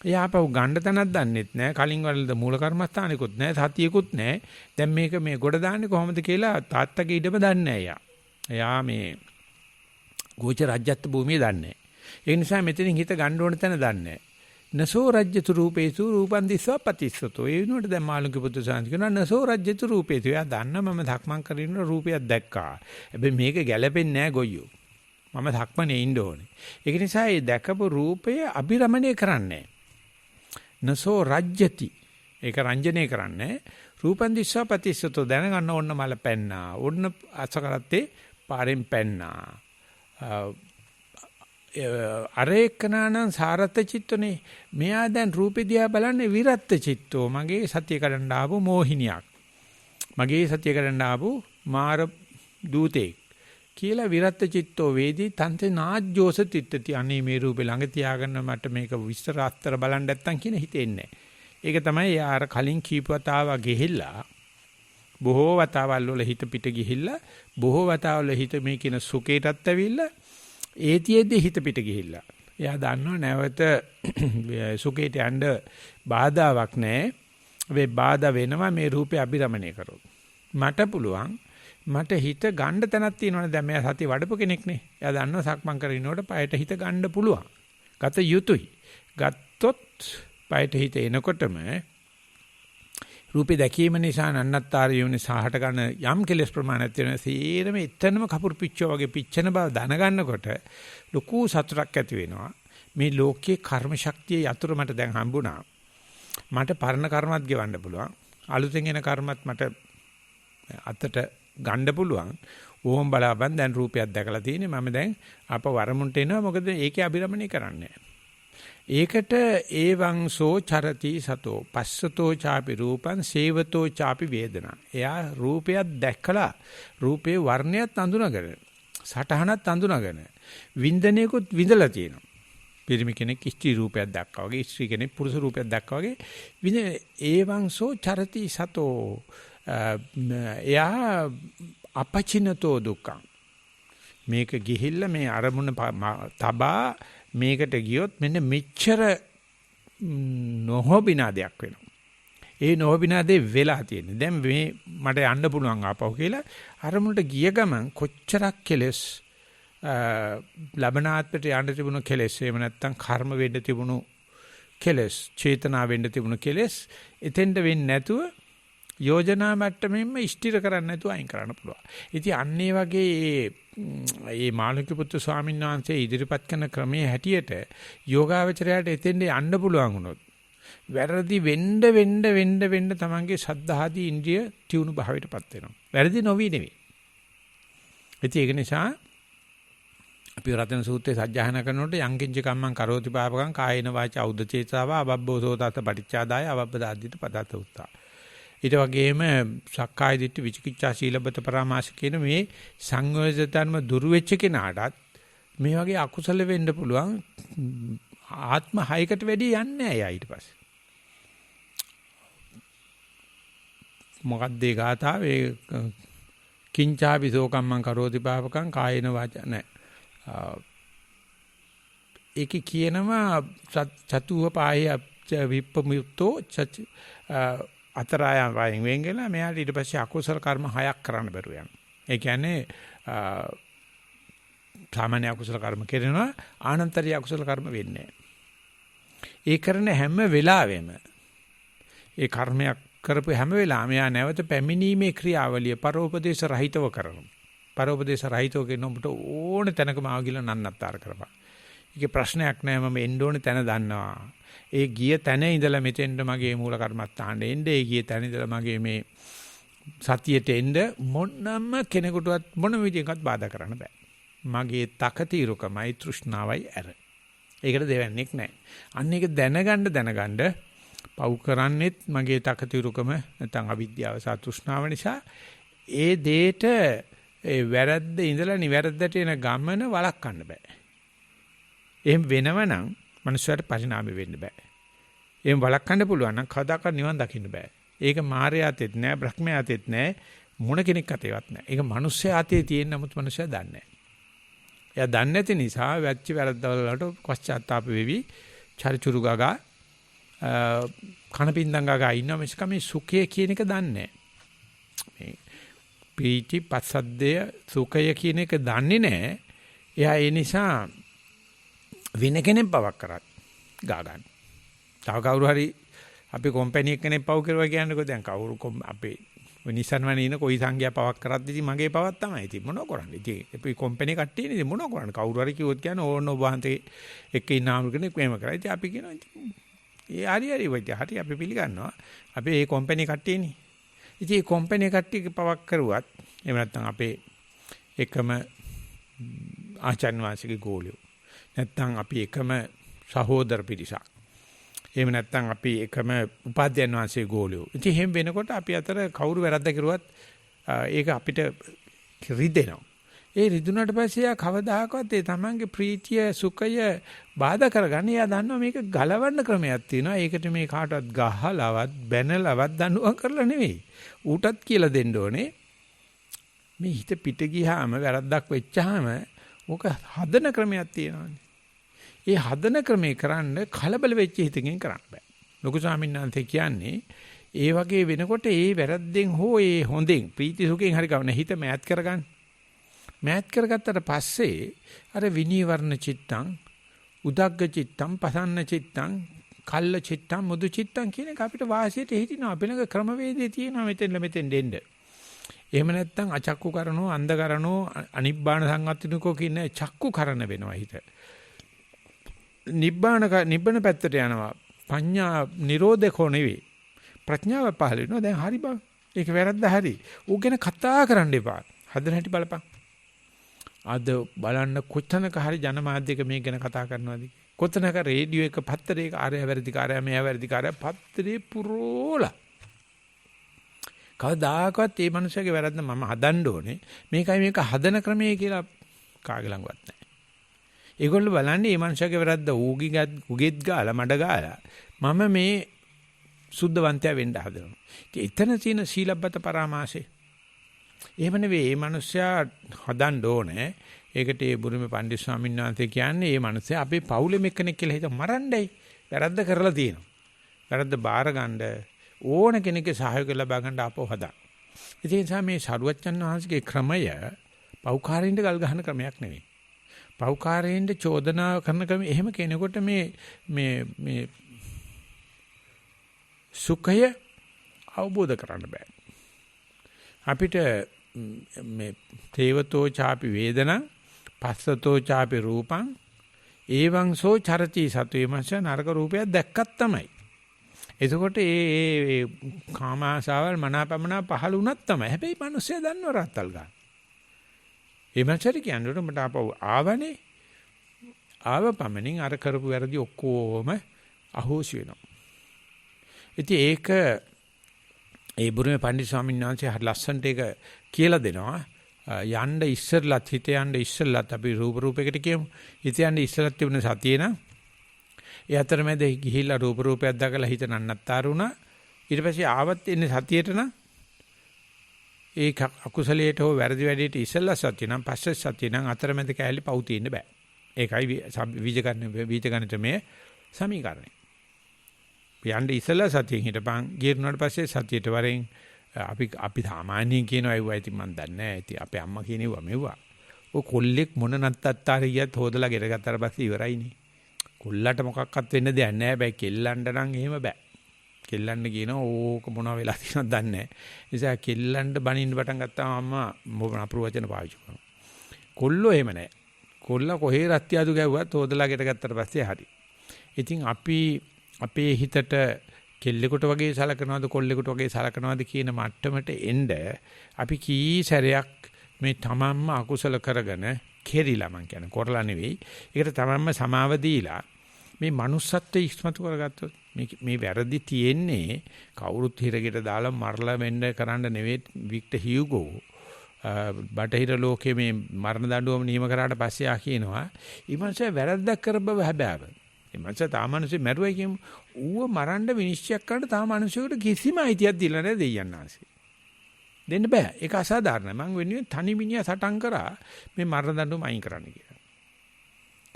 එයා ආපහු ගණ්ඩ තැනක් දන්නෙත් නැහැ. කලින් වලද මූල කර්මස්ථානිකුත් නැහැ. සතියකුත් නැහැ. දැන් මේක මේ ගොඩ දාන්නේ කොහොමද කියලා තාත්තගේ ඉඩම දන්නේ නැහැ. එයා මේ ගෝච රාජ්‍යත්ව භූමිය දන්නේ නැහැ. ඒ නිසා මෙතනින් හිත ගන්න ඕන තැන දන්නේ නැහැ. නසෝ රජ්‍යතු රූපේසු රූපං දිස්වා පතිස්සතෝ. ඒ වෙනුවට දැන් මාළුන්ගේ පුත්‍ර සාන්ති කියනවා නසෝ රජ්‍යතු රූපේසු. එයා දන්න මම ධක්මං කරගෙන රූපයක් දැක්කා. හැබැයි මේක ගැළපෙන්නේ නැහැ ගොයියෝ. මම ධක්මනේ ඉන්න ඕනේ. ඒක නිසා මේ දැකපු රූපය අභිරමණය කරන්නේ නසෝ රජ්‍යති. ඒක රංජනය කරන්නේ රූපං දිස්වා පතිස්සතෝ. දැනගන්න ඕන්න මල පැන්නා. ඕන්න අසකරත්තේ පාරෙන් පැන්නා. අරේකනානං සාරත චිත්තනේ. මෙයා දැන් රූපෙ දිහා බලන්නේ විරත් චිත්තෝ. මගේ සතිය කඩන්න ආපු මෝහිනියක්. මගේ සතිය කඩන්න ආපු මාර දූතෙක් කියලා විරත් චිත්තෝ වේදී තන්තේ නාජ්ජෝස තිට්ඨති. අනේ මේ රූපෙ ළඟ තියාගන්න මට මේක විස්තර අස්තර බලන්න නැත්තම් කියන හිතෙන්නේ. ඒක තමයි යාර කලින් කීප වතාවක් ගිහිල්ලා බොහෝ වතාවල් වල හිත පිට ගිහිල්ලා බොහෝ වතාවල හිත මේ කියන සුකේටත් ඇවිල්ලා ඒතියෙදි හිත පිට ගිහිල්ලා. එයා දන්නව නැවත සුකේට යන්න බාධාවක් නැහැ. මේ බාධා වෙනවා මේ රූපේ අභිරමණය කරොත්. මට පුළුවන් මට හිත ගන්න තැනක් තියෙනවනේ. දැන් මෙයා සතිය වඩපු කෙනෙක්නේ. එයා දන්නවා සක්මන් කරනකොට පයට හිත ගන්න පුළුවන්. ගත යුතුයි. ගත්තොත් පයට හිත එනකොටම රූපේ දැකීම නිසා නන්නත්තර යෝනේ සාහට ගන්න යම් කෙලස් ප්‍රමාණයක් වෙන සීරම එතනම කපුරු පිච්චෝ වගේ පිච්චෙන බව දැනගන්නකොට ලොකු සතුටක් ඇති වෙනවා. මේ ලෝකයේ කර්ම ශක්තිය යතුරු මට දැන් හම්බුණා. මට පරණ කර්මත් ගෙවන්න පුළුවන්. අලුතෙන් එන කර්මත් මට අතට ගන්න පුළුවන්. ඕම් බලාපන් දැන් රූපයක් දැකලා තියෙන්නේ. මම දැන් අප වරමුන්ට එනවා. මොකද ඒකේ අභිරමණය කරන්නේ. ඒකට ඒවංසෝ චරති සතෝ පස්සතෝ ചാපි රූපං සේවතෝ ചാපි වේදනා. එයා රූපයක් දැක්කලා රූපේ වර්ණයත් අඳුනගෙන සටහනත් අඳුනගෙන වින්දනයකුත් විඳලා තියෙනවා. පිරිමි කෙනෙක් ස්ත්‍රී රූපයක් දැක්කා වගේ ස්ත්‍රී කෙනෙක් පුරුෂ රූපයක් දැක්කා වගේ ඒවංසෝ චරති සතෝ එයා අපචිනතෝ දුක්ඛං. මේක ගිහිල්ලා මේ අරමුණ තබා මේකට ගියොත් මෙන්න මෙච්චර නොහොබිනාදයක් වෙනවා. ඒ නොහොබිනාදේ වෙලා තියෙන්නේ. දැන් මේ මට යන්න පුළුවන් ආපහු කියලා අරමුණට ගිය ගමන් කොච්චරක් කෙලස් ලබනාත්මට යන්න තිබුණු කෙලස් එහෙම නැත්නම් කර්ම වෙන්න තිබුණු කෙලස් චේතනා වෙන්න තිබුණු කෙලස් එතෙන්ට වෙන්නේ නැතුව යෝජනා මට්ටමින්ම ඉෂ්ටිර කරන්න නැතුව අයින් කරන්න පුළුවන්. ඉතින් අන්න ඒ වගේ මේ මාළුක්‍ය පුත්තු ස්වාමීන් වහන්සේ ඉදිරිපත් කරන ක්‍රමයේ හැටියට යෝගාවචරයට එතෙන්ට යන්න පුළුවන් වුණොත් වැරදි වෙන්න තමන්ගේ සද්ධාදී ඉන්ද්‍රිය තියුණු භාවයටපත් වෙනවා. වැරදි නොවි නෙවෙයි. ඉතින් ඒක නිසා අපි රතන සූත්‍රයේ සජ්ජායනා කරනකොට යංකින්ච කම්මං කරෝති පාපකං කායේන වාචා උද්දචේතාව අබබ්බෝසෝතත පටිච්චාදාය අවබ්බදාද්දිත පදත උත්තා. ඊට වගේම සක්කාය දිට්ඨි විචිකිච්ඡා සීලබ්බත පරාමාස කියන මේ සංයෝජිතන්ම දුරු වෙච්ච කෙනාටත් මේ වගේ අකුසල වෙන්න පුළුවන් ආත්ම 6කට වැඩි යන්නේ නැහැ ඊට පස්සේ. මොකක්ද ඒ ගාථාවේ කිංචාපි සෝකම්මං කරෝති පාපකං කායේන වාචා නැහැ. ඒකේ කියනවා චතුව පාය විප්පමුත්තෝ අතරායන් වයින් වෙන්ගලා මෙයාට ඊට පස්සේ අකුසල කර්ම 6ක් කරන්න බැරුව යනවා. ඒ කියන්නේ සාමාන්‍ය අකුසල කර්ම කරනවා ආනන්තරිය අකුසල කර්ම වෙන්නේ ඒ කරන හැම වෙලාවෙම ඒ කර්මයක් කරපු හැම වෙලාවෙම යා නැවත පැමිණීමේ ක්‍රියාවලිය පරෝපදේශ රහිතව කරනවා. පරෝපදේශ රහිතව කියන ඔබට ඕන තැනක මාව ගිල නන්නත්තර කරපන්. ඒකේ ප්‍රශ්නයක් නෑ මම එන්න ඕනේ තැන දන්නවා. ඒ ගිය තැන ඉඳලා මෙතෙන්ට මගේ මූල කර්මස්ථානෙ එන්න ඒ ගිය තැන ඉඳලා මගේ මේ සතියට එන්න මොනම කෙනෙකුටවත් මොන විදිහකට බාධා කරන්න බෑ. මගේ තකතිරුකමයි තෘෂ්ණාවයි ඇර. ඒකට දෙවන්නේක් නැහැ. අන්න ඒක දැනගන්න පව් කරන්නේත් මගේ තකතිරුකම නැත්නම් අවිද්‍යාව සහ තෘෂ්ණාව නිසා ඒ දෙයට ඒ වැරද්ද ඉඳලා නිවැරද්දට එන ගමන වළක්වන්න බෑ. එහෙම වෙනවනම් මනුස්සයාට පරිණාමය වෙන්න බෑ. එහෙම වළක්වන්න පුළුවන් නම් කවදාකවත් නිවන් දකින්න බෑ. ඒක මායාතෙත් නෑ, බ්‍රහ්මයාතෙත් නෑ, මොන කෙනෙක් අතේවත් නෑ. ඒක මනුස්සයා අතේ තියෙන නමුත් මනුස්සයා දන්නේ නෑ. එයා දන්නේ නැති නිසා වැච්ච වැරද්දවලට පශ්චාත්තාප වෙවි චරිචුරු ගගා කනපින්දං ගගා ඉන්නවා මිසක මේ සුඛය කියන එක දන්නේ නැහැ. මේ පීටි පස්සද්දය සුඛය කියන එක දන්නේ නැහැ. එයා ඒ නිසා වෙන කෙනෙක් පවක් කරත් ගා ගන්න. තව කවුරු හරි අපි කම්පැනි එකනේ පව කරුවා කියන්නකෝ දැන් කවුරු අපේ නිසන් වනේ ඉන කොයි සංඝයා පවක් කරත් ඉතින් මගේ පවක් තමයි. ඉතින් මොනව කරන්නේ? ඉතින් අපි කම්පැනි කට්ටියනේ ඉතින් මොනව කරන්නේ? කවුරු හරි කිව්වොත් කියන්නේ ඕන ඔබ වහන්සේ එක්ක ඉන්න ආමු කෙනෙක් මෙහෙම කරා. ඉතින් අපි කියනවා ඉතින් ඒ හරි හරි අපි පිළිගන්නවා. අපි මේ කම්පැනි කට්ටියනේ. ඉතින් මේ කම්පැනි කට්ටියක පවක් කරුවත් එහෙම නැත්නම් අපේ එකම ආචාර්ය වාසිකේ ගෝලියෝ. නැත්නම් අපි එකම සහෝදර පිරිසක්. එහෙම නැත්නම් අපි එකම උපාධ්‍යයන් වහන්සේ ගෝලියෝ. ඉතින් එහෙම වෙනකොට අපි අතර කවුරු වැරද්ද කරුවත් ඒක අපිට රිදෙනවා. ඒ රිදුනට පස්සේ ආ කවදාහකවත් ඒ තමන්ගේ ප්‍රීතිය සුඛය බාධා කරගන්න එයා දන්නවා මේක ගලවන්න ක්‍රමයක් තියෙනවා. ඒකට මේ කාටවත් ගහලවත් බැනලවත් දඬුවම් කරලා නෙවෙයි. ඌටත් කියලා දෙන්න ඕනේ. මේ හිත පිට ගියාම වැරද්දක් වෙච්චාම ඕක හදන ක්‍රමයක් තියෙනවානේ. ඒ හදන ක්‍රමේ කරන්න කලබල වෙච්ච හිතකින් කරන්න බෑ. ලොකු ස්වාමීන් වහන්සේ කියන්නේ ඒ වගේ වෙනකොට ඒ වැරද්දෙන් හෝ ඒ හොඳෙන් ප්‍රීති සුඛයෙන් හරි ගන්න හිත මෑත් කරගන්න. මෑත් කරගත්තට පස්සේ අර විනීවරණ චිත්තං උදග්ග චිත්තං පසන්න චිත්තං කල්ල චිත්තං මුදු චිත්තං කියන එක අපිට වාසියට හිටිනවා. අපිලඟ ක්‍රමවේදේ තියෙනවා මෙතෙන් දෙන්න. එහෙම නැත්නම් අචක්කු කරනෝ අන්ධ කරනෝ අනිබ්බාන සංවත්තිනකෝ කියන චක්කු කරන වෙනවා හිත. නිබ්බන පැත්තට යනවා. පඤ්ඤා නිරෝධකෝ නෙවෙයි. ප්‍රඥාව පහළ වෙනවා. දැන් හරි බං. ඒක වැරද්ද හරි. ඌ ගැන කතා කරන්න එපා. හදන හැටි බලපන්. අද බලන්න කොතනක හරි ජනමාධ්‍යක මේක ගැන කතා කරනවාද? කොතනක රේඩියෝ එක පත්තරයක ආරය වැරදි කාර්යය මෙයා වැරදි කාර්යය පත්තරේ පුරෝලා. කවදාකවත් මේ මනුස්සයාගේ වැරද්ද මම හදන්න ඕනේ. මේකයි මේක හදන ක්‍රමය කියලා කාගේ ළඟවත් නැහැ. ඒගොල්ලෝ බලන්නේ මේ මනුස්සයාගේ වැරද්ද උගෙත් ගාලා මඩ ගාලා මම මේ සුද්ධවන්තයා වෙන්න හදනවා. ඉතින් එතන තියෙන සීලබ්බත පරාමාසය. එහෙම නෙවෙයි මේ මනුස්සයා හදන්න ඕනේ. ඒකට ඒ බුරුමේ පණ්ඩිත ස්වාමීන් වහන්සේ කියන්නේ මේ මනුස්සයා අපේ පවුලේ මෙක්කෙනෙක් කියලා හිත මරන්නයි. වැරද්ද කරලා තියෙනවා. වැරද්ද බාර ගන්න ඕන කෙනෙක්ගේ සහයෝගය ලබා ගන්න ආපහු හදා. ඒ නිසා මේ සරුවච්චන් වහන්සේගේ ක්‍රමය පෞකාරයින්ට ගල් ගහන ක්‍රමයක් නෙවෙයි. පෞකාරයින්ට චෝදනා කරන ක්‍රම එහෙම කෙනෙකුට මේ සුඛය අවබෝධ කරන්න බෑ. අපිට මේ තේවතෝ ചാපි වේදනං පස්සතෝ ചാපි රූපං එවං සෝ චරති සතු මස නරක රූපයක් දැක්කත් තමයි. එතකොට ඒ කාමාශාවල් මනාපමනා පහළ වුණත් තමයි. හැබැයි මිනිස්සු දන්නව රත්තල් ගන්න. ඒ මනසට කියන්නේ මට ආපහු ආවනේ. ආව පමණින් අර කරපු වැරදි ඔක්කොම අහෝසි වෙනවා. ඉතින් ඒක ඒ බුරුමේ පණ්ඩිත ස්වාමීන් වහන්සේ හරි ලස්සනට ඒක කියලා දෙනවා. යන්න ඉස්සරලත් හිත යන්න ඉස්සරලත් අපි රූප රූපයකට කියමු. හිත යන්න ඉස්සරලත් තිබුණ සතියේ නම් ඒ අතරමැද ගිහිල්ලා රූප රූපයක් දැකලා හිත නන්නත්තර වුණා. ඊට පස්සේ ආවත් එන්නේ සතියට නම් ඒ අකුසලයට හෝ වැරදි වැඩේට ඉස්සෙල්ලා සතිය නම් පස්සේ සතිය නම් අතරමැද කැලේ පව් තියෙන්න බෑ. ඒකයි බීජගණිතමේ සමීකරණය. යන්න ඉස්සෙල්ලා සතියෙන් හිටපන් ගිරුණාට පස්සේ සතියට වරෙන් අපි සාමාන්‍යයෙන් කියනවා ඒවා ඉතින් මන් දන්නේ නැහැ. ඉතින් අපේ අම්මා කියනවා මෙව්වා. ඔය කොල්ලෙක් මොන නත්තත්තාරියත් හොදලා ගෙර ගත්තාට පස්සේ ඉවරයිනේ. කොල්ලට මොකක්වත් වෙන්න දෙයක් නැහැ. බෑ කෙල්ලන්ට නම් එහෙම බෑ. කෙල්ලන්ට කියනවා ඕක මොනවා වෙලා තියෙනවද දන්නේ නැහැ. ඒ නිසා කෙල්ලන්ට බනින්න පටන් ගත්තාම අම්මා මොන අපරු වචන පාවිච්චි කරනවා. කොල්ලෝ එහෙම නැහැ. කොල්ලා කොහේ රත්තියාදු ගැව්වත් හොදලා ගෙර ගත්තාට පස්සේ හරි. ඉතින් අපි අපේ හිතට කෙල්ලෙකුට වගේ සලකනවාද කොල්ලෙකුට වගේ සලකනවාද කියන මට්ටමට එන්න අපි කී සැරයක් මේ තමන්ම අකුසල කරගෙන කෙරිලා මං කියන්නේ කරලා නෙවෙයි. ඒකට තමන්ම සමාව දීලා මේ manussත්වයේ ඉස්මතු කරගත්තොත් මේ වැරදි තියෙන්නේ කවුරුත් හිරගෙට දාලා මරලා වෙන්න කරන්න නෙවෙයි. වික්ටර් හියුගෝ බටහිර ලෝකයේ මේ මරණ දඬුවම නියම කරාට පස්සේ ආ කියනවා ඊමණසේ වැරද්දක් කරබව හැබෑව. ඊමණසේ තාමනුසේ මැරුවයි කියමු. ඌව මරන්න විනිශ්චය කරන්න තාමනුසෙකුට කිසිම අයිතියක් දීලා නැහැ දෙයයන් ආසේ. දෙන්න බෑ. ඒක අසාධාරණයි. මං වෙනුවෙන් තනි මිනිහා සටන් කරා මේ මරණ දඬුවම අයින් කරන්න කියලා.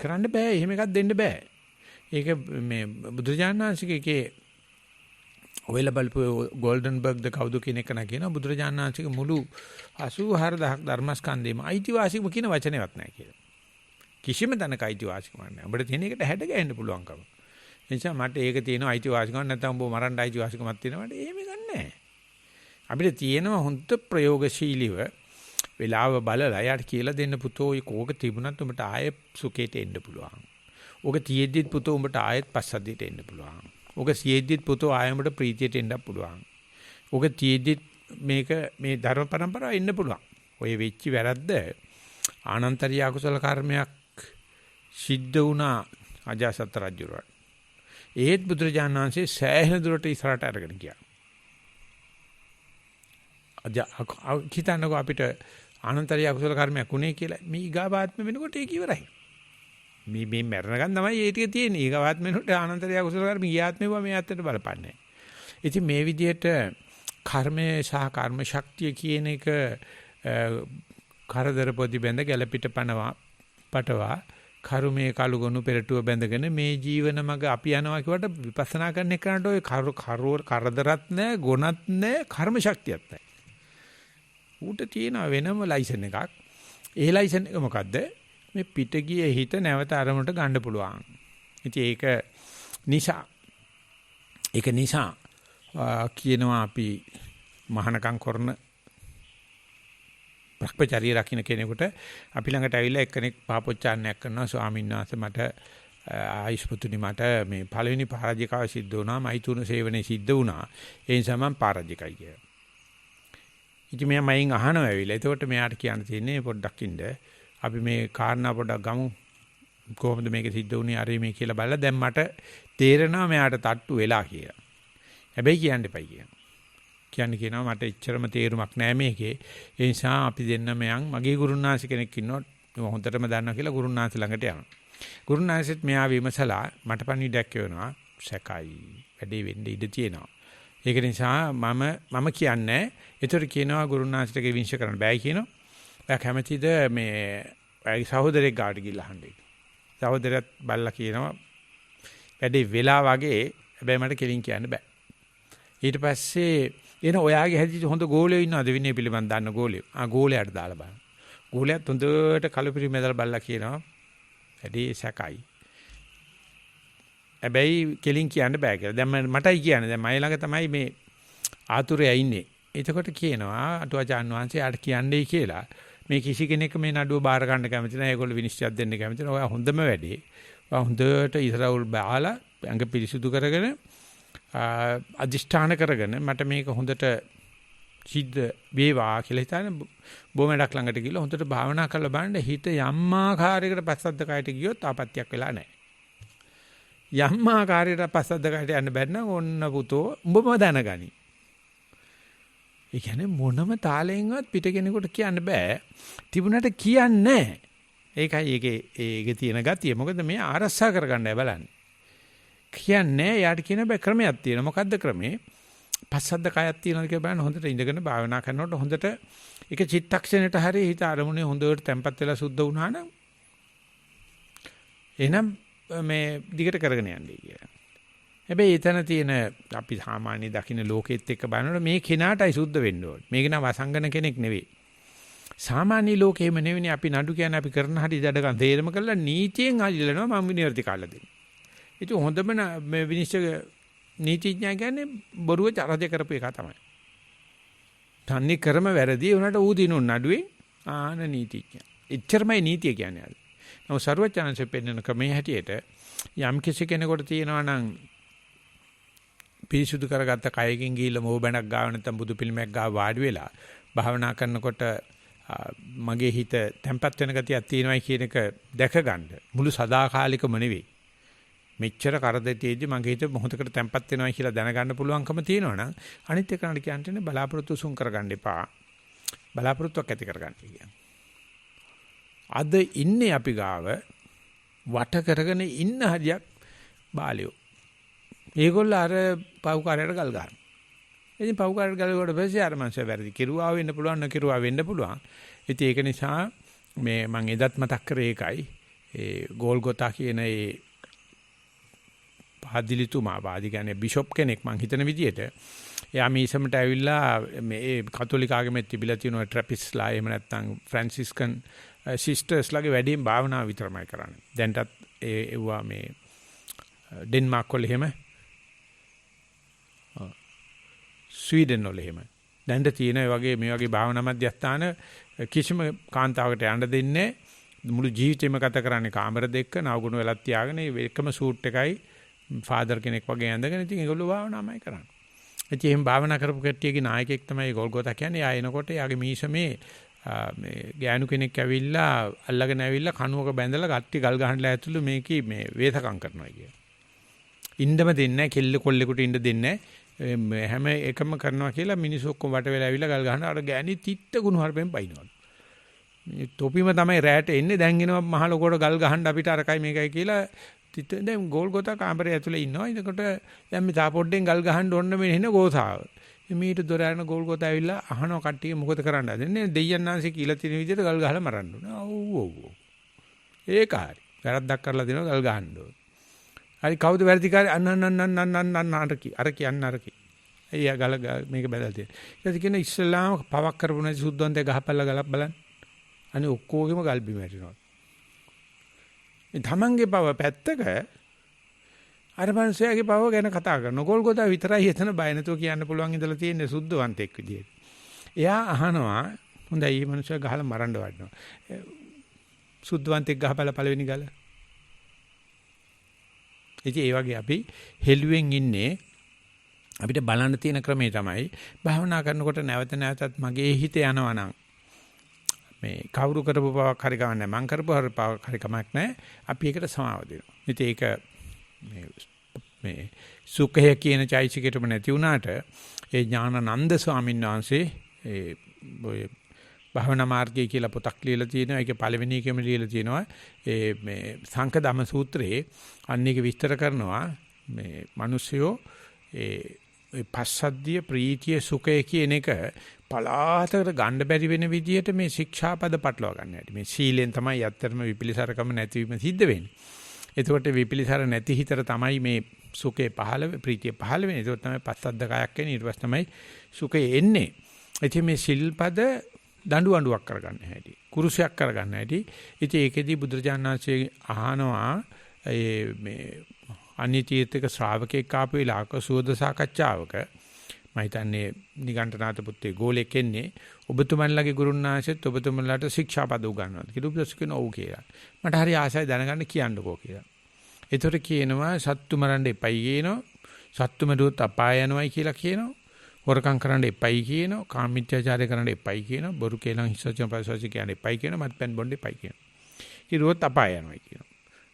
කරන්න බෑ. එහෙම එකක් දෙන්න බෑ. ඒක මේ බුදුරජාණන් වහන්සේගේ ඔයලා බලපු ගෝල්ඩන්බර්ග්ද කවුද කියන එක නා කියනවා බුදුරජාණන් වහන්සේගේ මුළු 84000ක් ධර්මස්කන්ධෙම අයිතිවාසිකම කියන වචනේවත් නැහැ කියලා. කිසිම තැනක අයිතිවාසිකමක් නැහැ. උඹට තියෙන එකට හැඩ ගැහෙන්න පුළුවන්කම. ඒ නිසා මට ඒක තියෙනවා අයිතිවාසිකමක් නැත්නම් උඹ මරන්න අයිතිවාසිකමක් තියෙනවා. මට එහෙම ගන්නෑ. අපිට තියෙනවා හොඳ ප්‍රයෝගශීලීව වෙලාව බලලා යාට කියලා දෙන්න පුතෝ කෝක තිබුණත් උඹට ආයෙ සුඛයට එන්න පුළුවන්. ඕක තියෙද්දිත් පුතෝ උඹට ආයෙත් පස්සද්ධියට එන්න පුළුවන්. ඕක සියෙද්දිත් පුතෝ ආයෙ උඹට ප්‍රීතියට එන්න පුළුවන්. ඕක තියෙද්දිත් මේ ධර්ම પરම්පරාව එන්න පුළුවන්. ඔය වෙච්ච වැරද්ද ආනන්තරිය අකුසල කර්මයක් සිද්ධ වුණා අජාසත් රජුරට. ඒත් බුදුරජාණන් වහන්සේ සෑහෙන දුරට ඉස්සරහට අරගෙන ගියා. කිතන්නකෝ අපිට ආනන්තරිය අකුසල කර්මයක් උනේ කියලා මේ ඊගාවාත්ම වෙනකොට ඒක ඉවරයි. මේ මරණකන් තමයි ඒ ටික තියෙන්නේ. ඊගාවාත්ම වෙනකොට ආනන්තරිය අකුසල කර්ම ඊයාත්මේව මේ ඇත්තට බලපන්නේ. ඉතින් මේ විදිහට කර්මය සහ කර්ම ශක්තිය කියන එක කරදර පොදි බැඳ ගැලපිට පටවා කරුමේ කලුගොනු පෙරටුව බැඳගෙන මේ ජීවන මග අපි යනවා කියවට විපස්සනා කරන එකට ඔය කරදරත් නැහැ ගොනත් නැහැ කර්ම ශක්තියත් නැහැ. ඌට තියෙන වෙනම ලයිසන් එකක්. ඒ ලයිසන් එක මොකද්ද? මේ පිට ගියේ හිත නැවත අරමුණට ගන්න පුළුවන්. ඉතින් ඒක නිසා කියනවා අපි මහානකම් කරන භ්‍රමචාරී රකින්න කෙනෙකුට අපි ළඟට ඇවිල්ලා එක්කෙනෙක් පාපොච්චාරණයක් කරනවා ස්වාමීන් වහන්සේ මට ආයිස්පුතුනි මට මේ පළවෙනි පරාජිකාව සිද්ධ වුණා මෛතුන සේවනයේ සිද්ධ වුණා ඒ නිසා මම පරාජිකයි කියලා. ඉතින් මම අහනවා ඇවිල්ලා. එතකොට මෙයාට කියන්න තියෙන්නේ පොඩ්ඩක් ඉන්න අපි මේ කාරණා පොඩ්ඩක් ගමු කොහොමද මේක සිද්ධ වුණේ අර මේ කියලා බලලා දැන් මට තේරෙනවා මෙයාට තට්ටු වෙලා කියලා. හැබැයි කියන්න එපයි කියනවා. කියනවා මට එච්චරම තේරුමක් නෑ මේකේ. ඒ නිසා අපි දෙන්න මයන් මගේ ගුරුනාථ කෙනෙක් ඉන්නවා හොඳටම දන්නවා කියලා ගුරුනාථ ළඟට යනවා. ගුරුනාථෙත් මෙයා විමසලා මට පණිවිඩයක් කියනවා සැකයි වැඩේ වෙන්න ඉඩ තියෙනවා. ඒක නිසා මම කියන්නේ ඒතර කියනවා ගුරුනාථට විශ්ව කරන්න බෑ කියනවා. එයා කැමතිද මේ ඇයි සහෝදරෙක් ගාඩ ගිහලා අහන්නේ. සහෝදරයත් බල්ලා කියනවා වැඩේ වෙලා වගේ හැබැයි මට කෙලින් කියන්න බෑ. ඊට පස්සේ එන ඔයාගේ හැදිච්ච හොඳ ගෝලයෝ ඉන්නවද විනය පිළිබඳ දන්න ගෝලයෝ. ගෝලයට දාලා බලන්න. ගෝලයාත් හොඳට කලපිරි මෙදල් බල්ලා කියනවා වැඩේ සැකයි. හැබැයි කෙලින් කියන්න බෑ කියලා. දැන් මටයි කියන්නේ. දැන් මයි ළඟ තමයි මේ ආතුරේ ඉන්නේ. එතකොට කියනවා අටුවාචාන් වහන්සේ ආට කියන්නේ කියලා. මේ කිසි කෙනෙක් මේ නඩුව බාර ගන්න කැමති නැහැ. ඒගොල්ලෝ විනිශ්චයක් දෙන්න කැමති නැහැ. ඔයා හොඳම වැඩේ. ඔයා හොඳට ඉස්රාවුල් බාලා ඇඟ පිරිසුදු කරගෙන අදිෂ්ඨාන කරගෙන මට මේක හොඳට සිද්ධ වේවා කියලා හිතාන බොමඩක් ළඟට ගිහලා හොඳට භාවනා කරලා බලන්න හිත යම්මාකාරයකට පස්සද්ද කයට ගියොත් ආපත්‍යක් වෙලා නැහැ. යම්මාකාරයකට පස්සද්ද කයට යන්න බැරි නම් ඔන්න පුතෝ උඹම දැනගනි. ඒ කියන්නේ මොනම තාලෙන්වත් පිට කෙනෙකුට කියන්න බෑ. තිබුණාට කියන්නේ නැහැ. ඒකයි ඒකේ තියෙන ගතිය. මොකද මේ ආරස්සා කරගන්නයි බලන්නේ. කියන්නේ යාට කියන බෑ ක්‍රමයක් තියෙනවා. මොකද්ද ක්‍රමේ? පස්සද්ද කයක් තියෙනවද කියලා බලන්න හොඳට ඉඳගෙන භාවනා කරනකොට හොඳට ඒක චිත්තක්ෂණයට හරිය හිත අරමුණේ හොඳට තැම්පත් වෙලා සුද්ධ වුණා නම් එහෙනම් මේ දිගට කරගෙන යන්නේ කියලා. හැබැයි එතන තියෙන අපි සාමාන්‍ය දකින්න ලෝකෙත් එක්ක බලනකොට මේ කෙනාටයි සුද්ධ වෙන්න ඕනේ. මේක නම් වසංගන කෙනෙක් නෙවෙයි. සාමාන්‍ය ලෝකෙම නෙවෙයි අපි නඩු කියන්නේ අපි කරන හැටි දඩගන් තේරම කරලා නීතියෙන් අල්ලනවා මම විනිවිද කාලා දෙන්න. ඒක හොඳම මේ විනිශ්චය නීතිඥයා කියන්නේ බොරුව චරජ කරපු එක තමයි. තන්නේ කරම වැරදි උනට ඌ දිනුන නඩුවේ ආන නීතිඥයා. එච්චරමයි නීතිය කියන්නේ. නමුත් ਸਰවඥාන්සේ පෙන්නන ක්‍රමයේ හැටියට යම් කිසි කෙනෙකුට තියෙනවා නම් පිරිසුදු කරගත්ත කයකින් ගිහිල්ලා මොහ බණක් ගාව නැත්නම් බුදු පිළිමයක් ගාව වාඩි වෙලා භාවනා කරනකොට මගේ හිත තැම්පත් වෙන ගතියක් තියෙනවායි කියන එක දැක ගන්න මුළු සදාකාලිකම නෙවෙයි. මෙච්චර කරදෙතියේදී මගේ හිත මොහොතකට තැම්පත් වෙනවා කියලා දැනගන්න පුළුවන්කම තියෙනවනම් අනිත් එකනට කියන්නේ බලාපොරොත්තු සුන් කරගන්න එපා. බලාපොරොත්තුක් ඇති කරගන්න කියන්නේ. අද ඉන්නේ අපි ගාව වට කරගෙන ඉන්න හරියක් බාලියෝ. ඒගොල්ලෝ අර පව්කාරයට ගල් ගන්න. ඉතින් පව්කාරයට ගල් වලට පස්සේ අර මංශය වැරදි කෙරුවා වෙන්න පුළුවන් නොකිරුවා වෙන්න පුළුවන්. ඉතින් ඒක නිසා මේ මම එදත් මතක් කරේ ඒකයි. ඒ ගෝල්ගොතා කියන ඒ පාදිලිතුමා වාදි කියන්නේ බිෂොප් කෙනෙක් මං හිතන විදිහට එයා මීසමට ඇවිල්ලා මේ කතෝලික ආගමේ තිබිලා තියෙන ට්‍රැපිස්ලා එහෙම නැත්නම් ෆ්‍රැන්සිස්කන් සිස්ටර්ස්ලාගේ වැඩිම භාවනාව විතරමයි කරන්නේ. දැන්ටත් ඒවා මේ ඩෙන්මාර්ක් වල එහෙම ස්වීඩන් වල එහෙම දැන්ට තියෙන වගේ මේ වගේ භාවනා මධ්‍යස්ථාන කිසිම කාන්තාවකට යන්න දෙන්නේ මුළු ජීවිතේම ගත කරන්නේ කාමර දෙක නවගුණ වෙලක් තියාගෙන එකම සූට් එකයි ෆාදර් කෙනෙක් වගේ ඇඳගෙන ඉතින් ඒගොල්ලෝ භාවනාමයි කරන්නේ. ඉතින් එහෙම භාවනා කරපු කට්ටියගේ නායකයෙක් තමයි ගෝල්ගෝතා කියන්නේ. ආ එනකොට යාගේ මීසමේ මේ ගෑනු කෙනෙක් ඇවිල්ලා අල්ලගෙන ඇවිල්ලා කණුවක බැඳලා ගට්ටි ගල් ගහන්නලා ඇතුළු මේකේ මේ වේතකම් කරනවා කියන. ඉන්නම දෙන්නේ නැහැ කෙල්ල කොල්ලෙකුට ඉන්න දෙන්නේ නැහැ. හැම එකම කරනවා කියලා මිනිස්සු ඔක්කොම වට වෙලා ඇවිල්ලා ගල් ගහන අර ගෑණි තිත්ත ගුණ හරපෙන් පයින්නවලු. මේ තොපිම තමයි රැට එන්නේ දැන් එනවා මහ ලොකෝට ගල් ගහන්න අපිට අරකයි මේකයි කියලා තිත්ත දැන් ගෝල්ගොතා කාමරේ ඇතුලේ ඉන්නවා. එතකොට දැන් මේ තාපොඩ්ඩෙන් ගල් ගහන්න ඕන මේ එන ගෝසාව. මීට දොර යන ගෝල්ගොතා ඇවිල්ලා අහනවා කට්ටිය මොකද කරන්න හදන්නේ? දෙයයන්ාංශේ කියලා තියෙන විදිහට ගල් ගහලා මරන්න ඕන. ඔව්. ඒක හරි. වැරද්දක් කරලා දෙනවා ගල් ගහන්න ඕන. හරි කවුද වැරදිකාරී අන්න අර කියන්න. අයියා ගල මේක බැලලා තියෙන. ඊට කියන ඉස්ලාම පවක් කරපු නැති සුද්ධවන්තය ගහපල්ලා ගලක් බලන්න. අනේ ඔක්කොගෙම ගල් බිම වැටෙනවා. මේ තමන්ගේ පව පැත්තක අර මනුස්සයාගේ පව ගැන කතා කරනවා. ගෝල්ගොතා විතරයි එතන බය නැතුව කියන්න පුළුවන් ඉඳලා තියෙන්නේ සුද්ධවන්තෙක් විදියට. එයා අහනවා හොඳයි මේ මනුස්සයා ගහලා මරන්න වඩනවා. සුද්ධවන්තෙක් ගහපලා පළවෙනි ගල. ඉතින් ඒ වගේ අපි හෙළුවෙන් ඉන්නේ අපිට බලන්න තියෙන ක්‍රමේ තමයි භාවනා කරනකොට නැවත නැවතත් මගේ හිත යනවා නම් මේ කවුරු කරපු පවක් හරි කමක් නැහැ මං කරපු පවක් හරි කමක් නැහැ අපි ඒකට සමාව දෙනවා. ඉතින් ඒක මේ සුඛය කියන චෛසිකෙටම නැති වුණාට ඒ ඥානানন্দ ස්වාමීන් වහන්සේ ඒ ඔය භාවනා මාර්ගය කියලා පොතක් ලියලා තියෙනවා. ඒකේ පළවෙනි එකම ලියලා තියෙනවා ඒ මේ සංකදම සූත්‍රයේ අන්නේක විස්තර කරනවා මේ මිනිස්සුયો ඒ පස්සද්ධිය ප්‍රීතිය සුඛය කියන එක පලාතකට ගන්න බැරි වෙන විදිහට මේ ශික්ෂාපද පටලවා ගන්න හැටි. මේ සීලෙන් තමයි යත්තරම විපිලිසරකම නැතිවීම සිද්ධ වෙන්නේ. එතකොට විපිලිසර නැති හිතර තමයි මේ සුඛේ පහළ ප්‍රීතිය පහළ වෙන්නේ. ඒක තමයි පස්සද්ධ කයක් වෙන්නේ. ඊට පස්සේ තමයි සුඛේ එන්නේ. ඉතින් මේ සිල්පද දඬු අඬුවක් කරගන්න හැටි. කුරුසයක් කරගන්න හැටි. ඉතින් ඒකෙදී බුදුරජාණන් වහන්සේ අහනවා මේ අනිත්‍යීතක ශ්‍රාවකෙක් ආපු වෙලාවක සුවද සාකච්ඡාවක මම හිතන්නේ නිගණ්ඨනාත පුත්තේ ගෝලෙක් එන්නේ ඔබතුමන්ලගේ ගුරුන්නාංශෙත් ඔබතුමන්ලාට ශික්ෂාපද උගන්වනවා කියලා. උපදෙස් කියන ඔව් කියලා. මට හරි ආසයි දැනගන්න කියන්නකෝ කියලා. ඒතර කියනවා සත්තු මරන්න එපයි කියනවා. සත්තු මරුවොත් අපාය යනවායි කියලා කියනවා. හොරකම් කරන්න එපයි කියනවා. කාමීත්‍යාචාරය කරන්න එපයි කියනවා. බොරු කේලම් හිස්සචන පරිසවාසි කියන්න එපයි කියනවා. මත්පැන් බොන්න එපයි කියනවා. කිරුවොත් අපාය යනවායි කියනවා.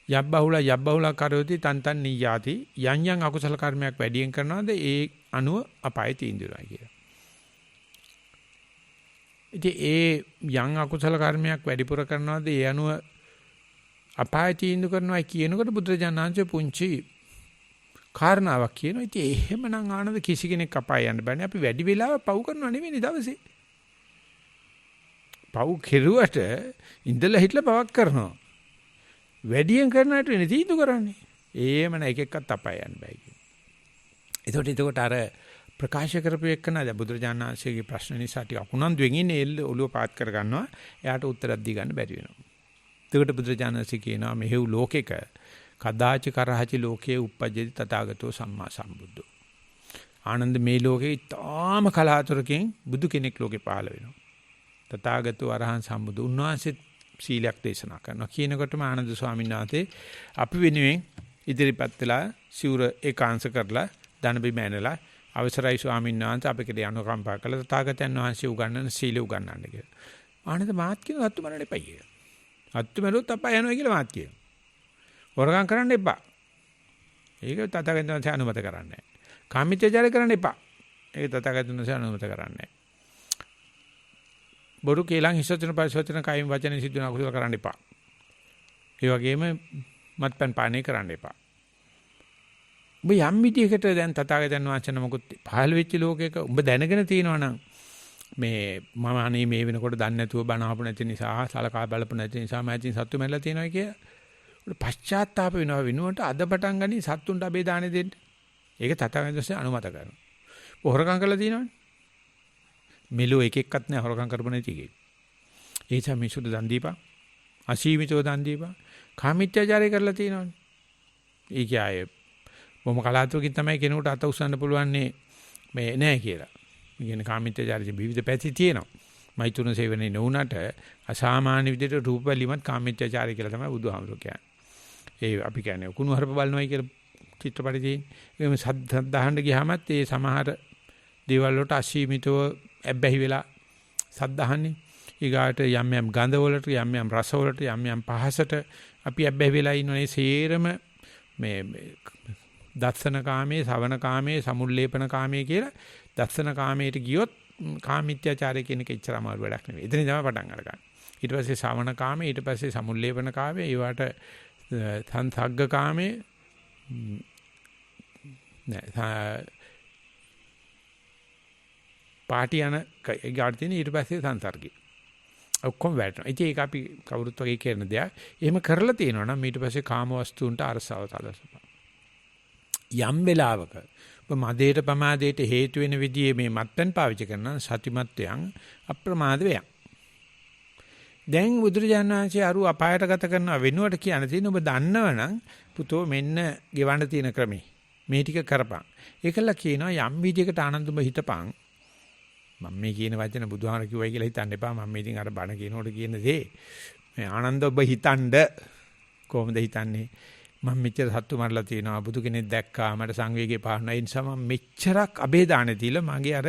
යබ්බහුල කරෝති තන්තන් නියාති යන් අකුසල කර්මයක් වැඩියෙන් කරනවාද ඒ අනුව අපාය තීන්දුවයි කියලා. ඉතින් ඒ යන් අකුසල කර්මයක් වැඩිපුර කරනවාද ඒ අනුව අපාය තීන්දුව කරනවා කියනකොට බුදුරජාණන් වහන්සේ පුංචි කාරණාවක් කියනවා. ඉතින් එහෙමනම් ආනන්ද කිසි කෙනෙක් අපාය යන්න බෑනේ. අපි වැඩි වෙලාව පව් කරනව නෙවෙයි දවසේ. පව් කෙරුවට ඉඳලා හිටලා පවක් කරනවා. වැඩියෙන් කරනාට වෙන තීන්දුව කරන්නේ. එහෙම නැ එක එකක්වත් අපාය යන්න බෑ කියනවා. එතකොට අර ප්‍රකාශ කරපු එකන දැන් බුදුරජාණන් වහන්සේගේ ප්‍රශ්න නිසා ටිකක් උනන්දුවෙන් ඉන්නේ ඔළුව පාත් කර ගන්නවා. එයාට උත්තරයක් දී ගන්න බැරි වෙනවා. එතකොට බුදුරජාණන් වහන්සේ කියනවා මෙහෙව් ලෝකෙක කදාච කරහචි ලෝකයේ උප්පජ්ජති තථාගතෝ සම්මා සම්බුද්ධෝ. ආනන්ද මේ ලෝකේ ඊටාම කලාතුරකින් බුදු කෙනෙක් ලෝකේ පහළ වෙනවා. තථාගතෝ අරහං සම්බුදු උන්වහන්සේ සීලයක් දේශනා කරනවා කියනකොටම ආනන්ද ස්වාමීන් වහන්සේ අපි වෙනුවෙන් ඉදිරිපත් වෙලා සිවුර ඒකාංශ කරලා ධන බිම ඇනලා අවසරයි ස්වාමීන් වහන්සේ අපිට අනුකම්පා කළ තථාගතයන් වහන්සේ උගන්වන සීල උගන්වන්න කියලා. ආනන්ද මාත් කියන අත්තු මරන්න එපා කියලා. අත්තු මරුවොත් අපා යනවා කියලා මාත් කියනවා. හොරගම් කරන්න එපා. ඒක තථාගතයන් වහන්සේ අනුමත කරන්නේ නැහැ. කාමීත්‍යචාරය කරන්න එපා. ඒක තථාගතයන් වහන්සේ අනුමත කරන්නේ නැහැ. බොරු කේලම් හිස්සචන පරිසවචන කයින් වචන සිද්ධ වෙන අකුසල කරන්න එපා. ඒ වගේම මත්පැන් පානය කරන්න එපා. ඔබ යම් විදියකට දැන් තථාගතයන් වහන්සේ නමකුත් පහළ වෙච්ච ලෝකයක ඔබ දැනගෙන තියෙනවා නම් මේ මම අනේ මේ වෙනකොට දන්නේ නැතුව බණ අහපු නැති නිසා සලකා බලපු නැති නිසා මම ඉතින් සත්තු මැරලා තියෙනවා කියලා. පශ්චාත්තාප වෙනවා වෙනුවට අද පටන් ගනි සත්තුන්ට අබේ දාන්නේ දෙන්න. ඒක තථාගතයන් අනුමත කරනවා. හොරකම් කරලා තියෙනවනේ. මෙලෝ එක එක්කත් නෑ හොරකම් කරපො නැති එකේ. ඒ නිසා මිසුදු දන් දීපන්. අසීමිතව දන් දීපන්. කාමීත්‍යචාරය කරලා තියෙනවනේ. ඒක ආයේ මොම කලාතුරකින් තමයි කෙනෙකුට අත උස්සන්න පුළුවන් මේ නෑ කියලා. කියන්නේ කාමීත්‍යචාරයේ විවිධ පැති තියෙනවා. මෛතුන සේවනයේ නොඋනට අසාමාන්‍ය විදිහට රූප බැලීමත් කාමීත්‍යචාරය කියලා තමයි බුදුහාමුදුරුවෝ කියන්නේ. ඒ අපි කියන්නේ කුණු හරප බලනවායි කියලා චිත්‍රපටි තියෙන. ඒකම සද්ධාහන්න ගියාමත් ඒ සමහර දේවල් වලට අසීමිතව ඇබ්බැහි වෙලා සද්ධාහන්නේ. ඊගාට යම් යම් ගඳ වලට යම් යම් රස වලට යම් යම් පහසට අපි ඇබ්බැහි වෙලා ඉන්නනේ සේරම මේ දස්සන කාමයේ, සවන කාමයේ, සමුල්ලේපන කාමයේ කියලා දස්සන කාමයට ගියොත් කාමීත්‍යචාරය කියන එක ඉච්චර අමාරු වැඩක් නෙවෙයි. එතන තමයි පටන් අරගන්නේ. ඊට පස්සේ සවන කාමයේ, ඊට පස්සේ සමුල්ලේපන කාමයේ, ඊවට සංසග්ග කාමයේ නෑ පාටි යන ගාඩ තියෙන ඊට පස්සේ සංසර්ගය. ඔක්කොම වැටෙනවා. ඉතින් ඒක අපි කවුරුත් වගේ කරන දෙයක්. එහෙම කරලා තියෙනවා නම් ඊට පස්සේ කාම වස්තුන්ට අරසව තලසපා. යම් වෙලාවක ඔබ මදේට ප්‍රමාදයට හේතු වෙන විදිහේ මේ මත්පැන් පාවිච්චි කරන සතිමත්වයන් අප්‍රමාද වේයන්. දැන් බුදුරජාණන් වහන්සේ අරු අපායට ගත කරන වෙනුවට කියන තියෙන ඔබ දන්නවනම් පුතෝ මෙන්න ගෙවන්න තියෙන ක්‍රමේ. මේ ටික කරපන්. ඒකල කියනවා යම් විදිහකට ආනන්දම හිතපන්. මම මේ කියන වචන බුදුහාමර කිව්වයි කියලා හිතන්න එපා. මම මේ ඉතින් අර බණ කියනකොට කියන දේ මේ ආනන්ද ඔබ හිතනද කොහොමද හිතන්නේ? මම මෙච්චර සත්තු මරලා තියෙනවා බුදු කෙනෙක් දැක්කා මට සංවේගය පානවා ඒ නිසා මම මෙච්චරක් අබේදානෙ දීලා මගේ අර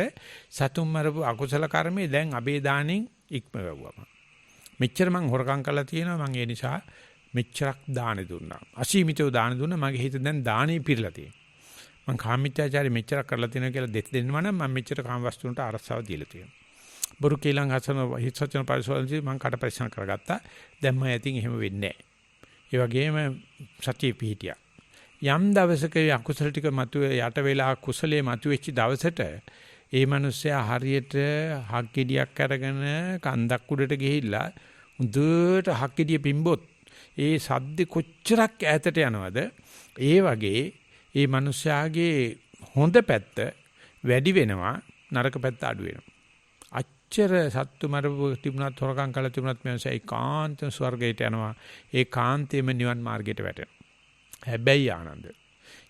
සතුන් මරපු අකුසල කර්මේ දැන් අබේදානෙන් ඉක්මවුවා මෙච්චර මං හොරකම් කරලා තියෙනවා මං ඒ නිසා මෙච්චරක් දාන දුන්නා අසීමිතව දාන දුන්නා මගේ හිත දැන් දානේ පිරලා තියෙනවා මං කාමීත්‍යාචාරي මෙච්චරක් කරලා තියෙනවා කියලා දෙන්නවා නම් මම මෙච්චර කාම වස්තුන්ට අරසාව දීලා තියෙනවා බොරු කේලං හසන හිතසචන පරිසෝල්ජි මං කට පරිස්සම් කරගත්තා දැන් මම ඇතින් එහෙම වෙන්නේ නැහැ ඒ වගේම සතිය පිහිටියා. යම් දවසක අකුසල ටික මතුවේ යට වෙලා කුසලයේ මතුවෙච්ච දවසට ඒ මිනිස්සයා හරියට හක්ගෙඩියක් අරගෙන කන්දක් උඩට ගිහිල්ලා හුදුට හක්ගෙඩිය පිම්බොත් ඒ සද්ද කොච්චරක් ඈතට යනවද? ඒ වගේ ඒ මිනිස්යාගේ හොඳ පැත්ත වැඩි වෙනවා නරක පැත්ත අඩු වෙනවා. අච්චර සත්තු මරපු තිබුණත් හොරකම් කළ තිබුණත් මිනිස්සු ඒකාන්ත ස්වර්ගයට යනවා. ඒකාන්තයෙන්ම නිවන් මාර්ගයට වැටෙනවා. හැබැයි ආනන්ද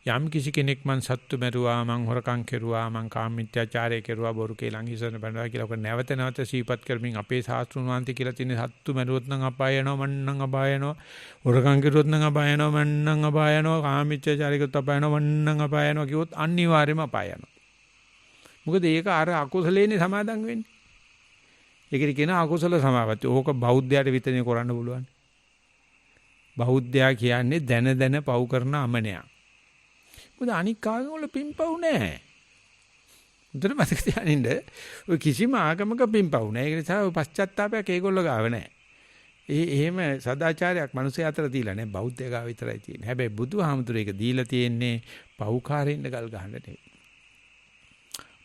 යම් කිසි කෙනෙක් මං සත්තු මරුවා මං හොරකම් කෙරුවා මං කාමීත්‍යාචාරය කෙරුවා බොරු කේලම් හිසන බඳවා කියලා ඔක නැවත නැවත සීපත් කරමින් අපේ ශාස්ත්‍රුන් වහන්සේ කියලා තියෙන සත්තු මරුවොත් නම් අපාය යනවා මන් නම් අපාය යනවා හොරකම් කෙරුවොත් නම් අපාය යනවා මන් නම් අපාය යනවා කාමීත්‍යාචාරය කෙරුවොත් අපාය යනවා මන් නම් අපාය යනවා කිව්වොත් අනිවාර්යයෙන්ම අපාය යනවා මොකද ඒක අර අකුසලේනේ සමාදන් වෙන්නේ ඒකේ කියන අකුසල සමාපatti ඕක බෞද්ධයාට විතරනේ කරන්න පුළුවන් බෞද්ධයා කියන්නේ දැන දැන පව් කරන අමනයා මොකද අනික් ආගම් වල පිම්පව් නැහැ. උදේට මතක තියානින්න ඔය කිසිම ආගමක පිම්පව් නැහැ. ඒක නිසා ඔය පශ්චාත්තාවයක් ඒගොල්ලෝ ගාව නැහැ. එහෙම සදාචාරයක් මිනිස්සු අතර දීලා නැහැ. බෞද්ධය ගාව විතරයි තියෙන්නේ. හැබැයි බුදුහාමුදුරේ ඒක දීලා තියෙන්නේ පව්කාරෙන්න ගල් ගහන්න නෙවෙයි.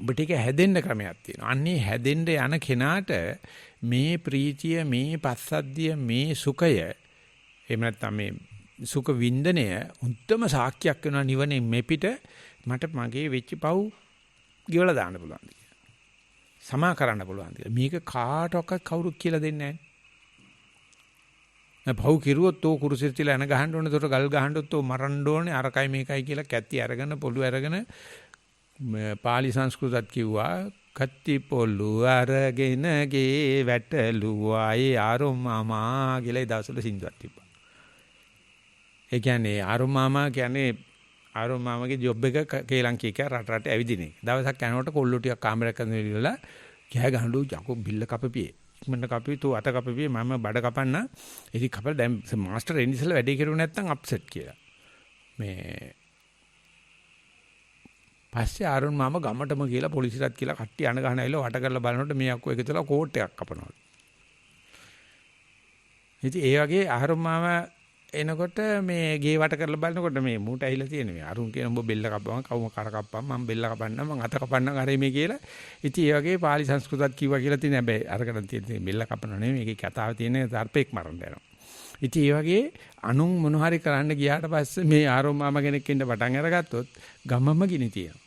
ඔබට ඒක හැදෙන්න ක්‍රමයක් තියෙනවා. අන්නේ හැදෙන්න යන කෙනාට මේ ප්‍රීතිය, මේ පස්සද්ධිය, මේ සුඛය එහෙම නැත්නම් මේ සුඛ වින්දනය උත්තම සාක්ෂියක් වෙනවා නිවනේ මෙපිට මට මගේ වෙච්ච පව් ගෙවලා දාන්න පුළුවන් කියලා. සමා කරන්න පුළුවන් කියලා. මේක කාටවත් කවුරුත් කියලා දෙන්නේ නැහැ. පව් කිරුවොත් තෝ කුරුසෙට තියලා එන ගහන්න ඕනේ, ඒතකොට ගල් ගහන්නොත් තෝ මරන්න ඕනේ, අරකයි මේකයි කියලා කැත්ති අරගෙන පොළු අරගෙන පාලි සංස්කෘතත් කිව්වා කත්ති පොළු අරගෙන ගේ වැටලුවායි ආරොම්මා කියලා දවසල සින්දුවක් තිබ්බා. ඒ කියන්නේ ආරොම්මාමා කියන්නේ ආරොම්මාමගේ ජොබ් එක කේලංකී එක රට රට ඇවිදින එක. දවසක් යනකොට කොල්ලෝ ටිකක් කාමරයක් අඳගෙන ඉවරලා කෑ ගහඬු යකෝ බිල්ල කපපියේ. ඉක්මනට කපපියේ තෝ අත කපපියේ මම බඩ කපන්න. ඉතින් කපලා දැන් මාස්ටර් එන්ඩිසලා වැඩේ කරුවේ නැත්තම් අප්සෙට් කියලා. මේ පස්සේ ආරොන් මාම ගමටම කියලා පොලිසියට කියලා කට්ටිය අණ ගහන ඇවිල්ලා වට කරලා බලනකොට මේ අක්කෝ එකතුලා කෝට් එකක් කපනවා. ඉතින් ඒ වගේ ආරොන් මාම එනකොට මේ ගේ වට කරලා බලනකොට මේ මූට ඇහිලා තියෙන මේ අරුන් කියන උඹ බෙල්ල කපපන් කවුම කර කපපන් මම බෙල්ල කපන්නම් මම අත කපන්නම් අරේ මේ කියලා ඉතින් ඒ වගේ පාලි සංස්කෘතත් කිව්වා කියලා තියෙන හැබැයි අරකට තියෙන බෙල්ල කපනව නෙමෙයි මේකේ කතාව තියෙන තරපෙක් මරන්න යනවා ඉතින් ඒ වගේ අනුන් මොන හරි කරන්න ගියාට පස්සේ මේ ආරෝමාම කෙනෙක් ඉන්න පටන් අරගත්තොත් ගමම ගිනි තියෙනවා.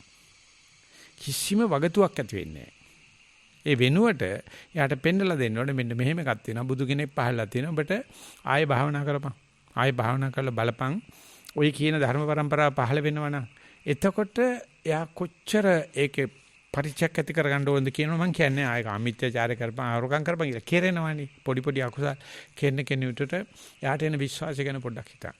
කිසිම වගතුවක් ඇති වෙන්නේ නැහැ. ඒ වෙනුවට යාට පෙන්නලා දෙන්න ඕනේ මෙන්න මෙහෙම එකක් තියෙනවා. බුදු කෙනෙක් පහළලා තියෙනවා. ඔබට ආයෙ භාවනා කරපන්. ආයෙ භාවනා කරලා බලපන්. ඔය කියන ධර්ම પરම්පරාව පහළ වෙනවනම් එතකොට එයා කොච්චර ඒකේ පරිචයක් ඇති කරගන්න ඕනද කියනවා මම කියන්නේ ආයෙ කාමීත්‍යචාරය කරපන් ආරෝගම් කරපන් කියලා කෙරෙනවනේ පොඩි පොඩි අකුසල් කෙනෙකුට එයාට එන විශ්වාසය ගැන පොඩ්ඩක් හිතන්න.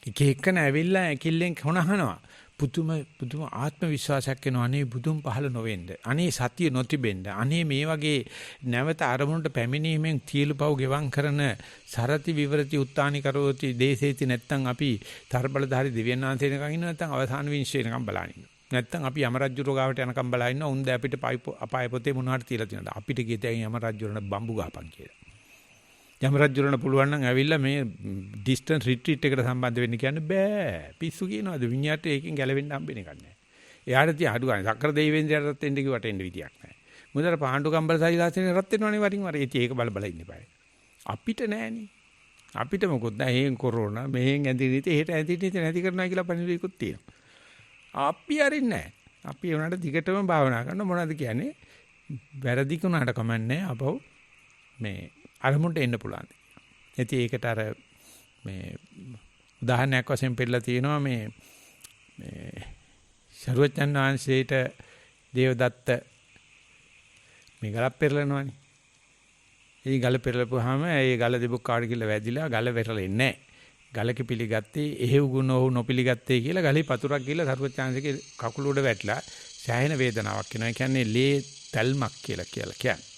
එක එකන ඇවිල්ලා ඇකිල්ලෙන් කොනහනවා පුදුම ආත්ම විශ්වාසයක් එනවා අනේ බුදුන් පහළ නොවෙන්න අනේ සතිය නොතිබෙන්න අනේ මේ වගේ නැවත අරමුණට පැමිණීමෙන් තියලු පව් ගෙවම් කරන සරති විවරති උත්තානි කරෝති දේසේති නැත්තම් අපි තරබලධාරි දෙවියන් වහන්සේනකන් ඉන්න නැත්තම් අවසාන විශ්ේනකම් බලනින්න නැත්තම් අපි යම රජුරෝ ගාවට යනකම් බලා ඉන්න උන් ද අපිට අපාය පොතේ මොනවද තියලා තියෙනවද අපිට කියතේ යම රජුරණ බම්බු ගහපන් කියලා යම රජුරණ පුළුවන් නම් ඇවිල්ලා මේ ඩිස්ටන්ස් රිට්‍රීට් එකට සම්බන්ධ වෙන්න කියන්න බෑ පිස්සු කියනවාද විඤ්ඤාණයට ඒකෙන් ගැලවෙන්න හම්බෙන්නේ නැහැ. එයාට තිය අඩු ගන්න සක්‍ර දෙවිවෙන්දයටත් එන්න කිව්වට එන්න විදියක් නැහැ. මුදල පාණ්ඩු කම්බල සයිලාසනේ රත් වෙනවනේ වරින් වර. ඒක බල බල ඉන්න බෑ. අපිට නෑනේ. අපිට මොකොත් නැහැ. හේන් කොරෝනා මෙහෙන් ඇඳි රීති එහෙට ඇඳි රීති නැති කරනවා කියලා පණිවිඩයක්ත් තියෙනවා. අපි අරින්නේ නැහැ. අපි ඒ උනාට දිගටම භාවනා කරන මොනවද කියන්නේ? වැරදි kunaට කමන්නේ අපව මේ අරමුණට එන්න පුළුවන්. ඉතින් ඒකට අර මේ උදාහරණයක් වශයෙන් පෙන්නලා තියෙනවා මේ සරුවචන් වහන්සේට දේවදත්ත මේ ගල පෙරලනවානේ. ඒ ගල පෙරලපුවාම ඒ ගල දෙබුක් කාඩ කියලා වැදිලා ගල වැටලෙන්නේ නැහැ. ගලක පිළිගත්තේ එහෙව් ගුණ ඔහු නොපිළිගත්තේ කියලා ගලේ පතුරක් ගිහලා සරුවචන්සේගේ කකුල උඩ වැටලා සෑහෙන වේදනාවක් එනවා. ඒ කියන්නේ ලේ තල්මක් කියලා කියන්නේ.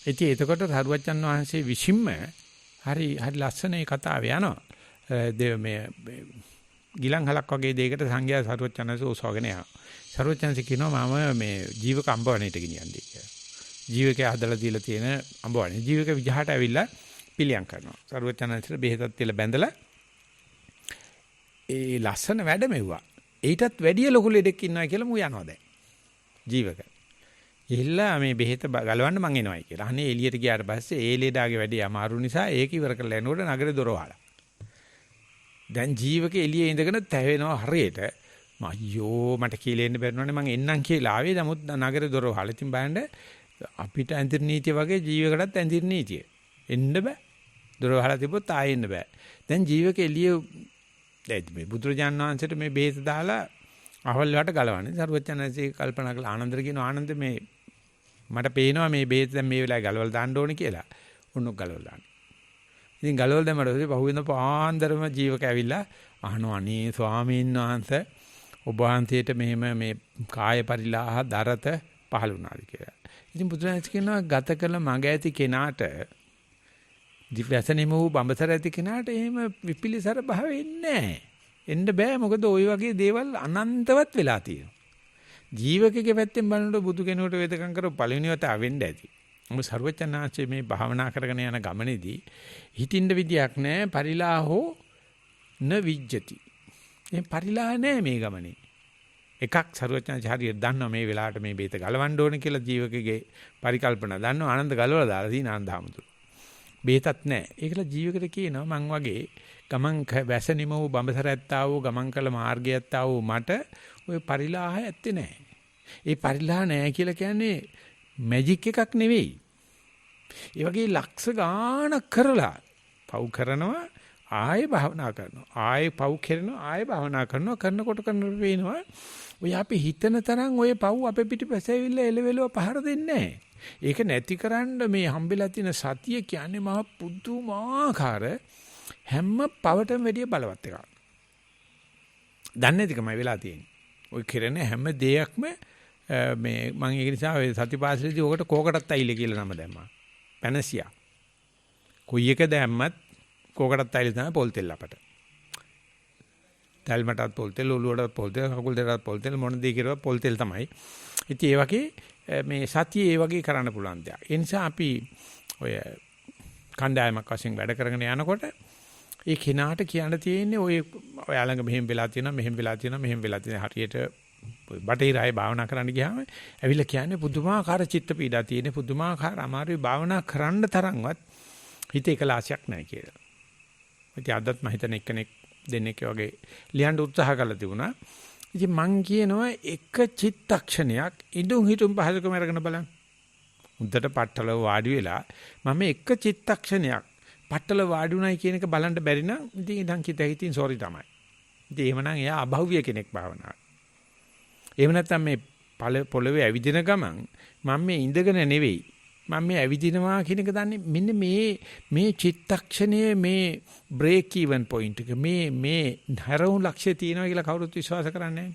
ඉතින් එතකොට සරුවචන් වහන්සේ විසින්ම හරි ලස්සන ඒ කතාව යනවා. මේ ගිලන්හලක් වගේ දෙයකට සංඝයා සරුවචන්සේ ඔසවගෙන යනවා. සරුවචන්සේ කියනවා මම මේ ජීවක අඹවණේට ගෙනියන්නේ කියලා. ජීවකයා හදලා දීලා තියෙන අඹවණේ. ජීවක විජහට ඇවිල්ලා පිළියම් කරනවා. සරුවචන්සේට බෙහෙතක් තියලා බැඳලා ඒ ලස්සන වැඩ මෙව්වා. ඊටත් වැඩිය ලොකු ලෙඩෙක් ඉන්නවා කියලා මු යනවා දැන්. ජීවක. ඉල්ලා මේ බෙහෙත ගලවන්න මං එනවයි කියලා. අනේ එළියට ගියාට පස්සේ ඒ ලෙඩාගේ වැඩේ අමාරු නිසා ඒක ඉවර කරලා යනකොට නගරේ දොර වහලා. දැන් ජීවක එළියේ ඉඳගෙන තැවෙනවා හරියට. අයියෝ මට කියලා එන්න බැරිනවනේ මං එන්නම් කියලා ආවේ. නමුත් නගරේ දොර වහලා. ඉතින් බලන්න අපිට ඇඳිරි නීතිය වගේ ජීවකටත් ඇඳිරි නීතිය. එන්න බෑ. දොර වහලා තිබ්බොත් ආයෙ එන්න බෑ. දැන් ජීවක එළියේ මේ බුදුරජාණන් වහන්සේට මේ බෙහෙත දාලා අහවල් වලට ගලවන්නේ. සරුවචනන්සේ කල්පනා කළා ආනන්දර කියන ආනන්ද මේ මට පේනවා මේ බෙහෙත දැන් මේ වෙලාවේ ගලවලා දාන්න ඕනේ කියලා. උණු ගලවලා දාන්න. ඉතින් ගලවලා දැම්මම පස්සේ පහුවෙන්ද පාන්දරම ජීවක ඇවිල්ලා අහනවා අනේ ස්වාමීන් වහන්සේ ඔබ වහන්සේට මෙහෙම මේ කාය පරිලාහ දරත පහළ වුණාද කියලා. ඉතින් බුදුරජාණන් කියනවා ගත කළ මඟ ඇති කෙනාට දිව්‍යසනෙම වූ බඹසර ඇති කෙනාට එහෙම විපිලිසර භාවෙන්නේ නැහැ. එන්න බෑ මොකද ওই වගේ දේවල් අනන්තවත් වෙලා තියෙනවා. ජීවකගේ පැත්තෙන් බලනකොට බුදු කෙනෙකුට වේදකම් කරව පළවෙනි වතාව වෙන්න ඇති. මොකද සර්වචනාංශයේ මේ භාවනා කරගෙන යන ගමනේදී හිතින්න විදියක් නැහැ පරිලාහෝ න විජ්ජති. මේ පරිලාහ නැහැ මේ ගමනේ. එකක් සර්වචනාංශ හරියට දන්නවා මේ වෙලාවට මේ බේත ගලවන්න ඕනේ කියලා ජීවකගේ පරිකල්පනා දන්නවා ආනන්ද ගලවලා දාලා තියෙන ආනන්දහමතුරු. බේතත් නැහැ. ඒකල ජීවකට කියනවා මං වගේ ගමන් වැස නිම වූ බඹසර ඇත්තා වූ ගමන් කළ මාර්ගය ඇත්තා වූ මට ওই පරිලාහ ඇත්තේ නැහැ. ඒ පරිලාහ නැහැ කියලා කියන්නේ මැජික් එකක් නෙවෙයි. ඒ වගේ ලක්ෂ ගාණක් කරලා පව් කරනවා ආයෙ භාවනා කරනවා. ආයෙ පව් කරනවා ආයෙ භාවනා කරනකොට වෙනවා. ඔය අපි හිතන තරම් ඔය පව් අපේ පිටිපස්සේ ඇවිල්ලා එලෙවෙලව පහර දෙන්නේ නැහැ. ඒක නැතිකරන්න මේ හම්බෙලා තියෙන සතිය කියන්නේ මහ පුදුමාකාර හැම පවටම වැඩිය බලවත් එකක්. දන්නේ නැතිකමයි වෙලා තියෙන්නේ. ඔය කරන හැම දෙයක්ම මේ මම ඒක නිසා ඔය සතිපාසලේදී ඔකට කෝකටත් අයිල කියලා නම දැම්මා. පැනසියා. කොයි එක දැම්මත් කෝකටත් අයිල තමයි පොල් තෙල් අපට. තල්මටත් පොල් තෙල් ඔලුවටත් පොල් තෙල් කකුල් දෙකටත් පොල් තෙල් මොන දේ කිරුවා පොල් තෙල් තමයි. ඉතින් ඒ වගේ මේ සතිය ඒ වගේ කරන්න පුළුවන් දෙයක්. ඒ නිසා අපි ඔය කණ්ඩායමක් වශයෙන් වැඩ කරගෙන යනකොට ඒ කෙනාට කියන්න තියෙන්නේ ඔය ළඟ මෙහෙම වෙලා තියෙනවා හරියට බටහිර අය භාවනා කරන්න ගියාම ඇවිල්ලා කියන්නේ පුදුමාකාර චිත්ත පීඩා තියෙන පුදුමාකාර අමාරුයි භාවනා කරන්න තරම්වත් හිතේ එකලාසයක් නැහැ කියලා. ඉතින් අදත් මම හිතන එක්කෙනෙක් දෙන්නෙක් වගේ ලියන්න උත්සාහ කළා තිබුණා. ඉතින් මං කියනවා එක චිත්තක්ෂණයක් ඉදුම් හිටුම් පහසුකම අරගෙන බලන්න. උන්ට පట్టල වාඩි වෙලා මම එක චිත්තක්ෂණයක් පట్టල වාඩි උනායි කියන එක බලන්න බැරි නම් ඉතින් ඉඳන් හිතින් සෝරි තමයි. ඉතින් එහෙමනම් එයා අභෞවිය කෙනෙක් භාවනාව. එහෙම නැත්නම් මේ පොළවේ ඇවිදින ගමන් මම මේ ඉඳගෙන නෙවෙයි මම මේ ඇවිදිනවා කියන එක දන්නේ මෙන්න මේ චිත්තක්ෂණයේ මේ බ්‍රේක් ඉවන් පොයින්ට් එක මේ හරවුම් ලක්ෂ්‍ය තියෙනවා කියලා කවුරුත් විශ්වාස කරන්නේ නැහැ.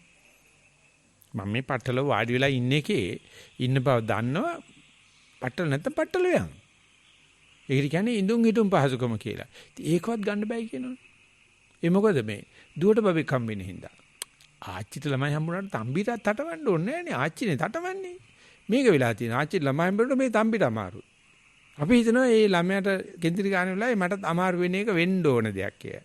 මම මේ පట్టල වාඩි වෙලා ඉන්න එකේ ඉන්න බව දන්නවා. පట్టල නැත්නම් පట్టල යන්. ඒකට කියන්නේ ඉඳුන් හිටුම් පහසුකම කියලා. ඉතින් ඒකවත් ගන්න බෑ කියනවනේ. ඒ මොකද මේ දුවට බබෙක් හම්බ වෙන හින්දා. ආච්චිට ළමයි හම්බුනාට තම්බිට තටවන්න ඕනේ නෑනේ. ආච්චිනේ තටවන්නේ. මේක වෙලා තියෙනවා. ආච්චි ළමයි හම්බුනට මේ තම්බිට අමාරුයි. අපි හිතනවා මේ ළමයාට කෙන්දිරි ගන්න වෙලාවේ මටත් අමාරු වෙන එක වෙන්න ඕන දෙයක් කියලා.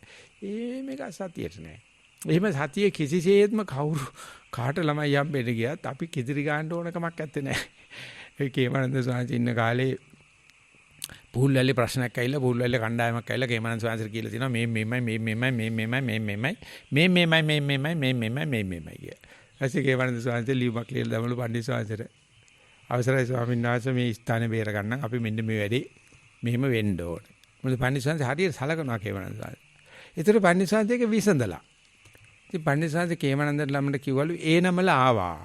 මේක සතියට නෑ. එහෙම සතිය කිසිසේත්ම කවුරු කාට ළමයි හම්බෙන්න ගියත් අපි කෙන්දිරි ගන්න ඕන කමක් නැත්තේ නෑ. ඒ කේමනන්ද සාංශ ඉන්න කාලේ පුහුල්වැල්ලේ ප්‍රශ්නයක් ඇවිල්ලා පුහුල්වැල්ලේ කණ්ඩායමක් ඇවිල්ලා කේමනන්ද සාංශ කියලා තියෙනවා මේ කිය. ඇයි කේමනන්ද සාංශ ලියුමක් ලියලා දමලු පණ්ඩිත සාංශට අවසරයි ස්වාමීන් වහන්සේ මේ ස්ථානේ බේර ගන්න අපි මෙන්න මේ වැඩේ මෙහෙම වෙන්න ඕනේ. මොකද පණ්ඩිත සාංශ හරියට සලකනවා කේමනන්ද සාංශ. ඒතර පණ්ඩිත සාංශ එක විසඳලා. ඉතින් පණ්ඩිත සාංශ කේමනන්ද ළමට කිව්වලු ඒ නමල ආවා.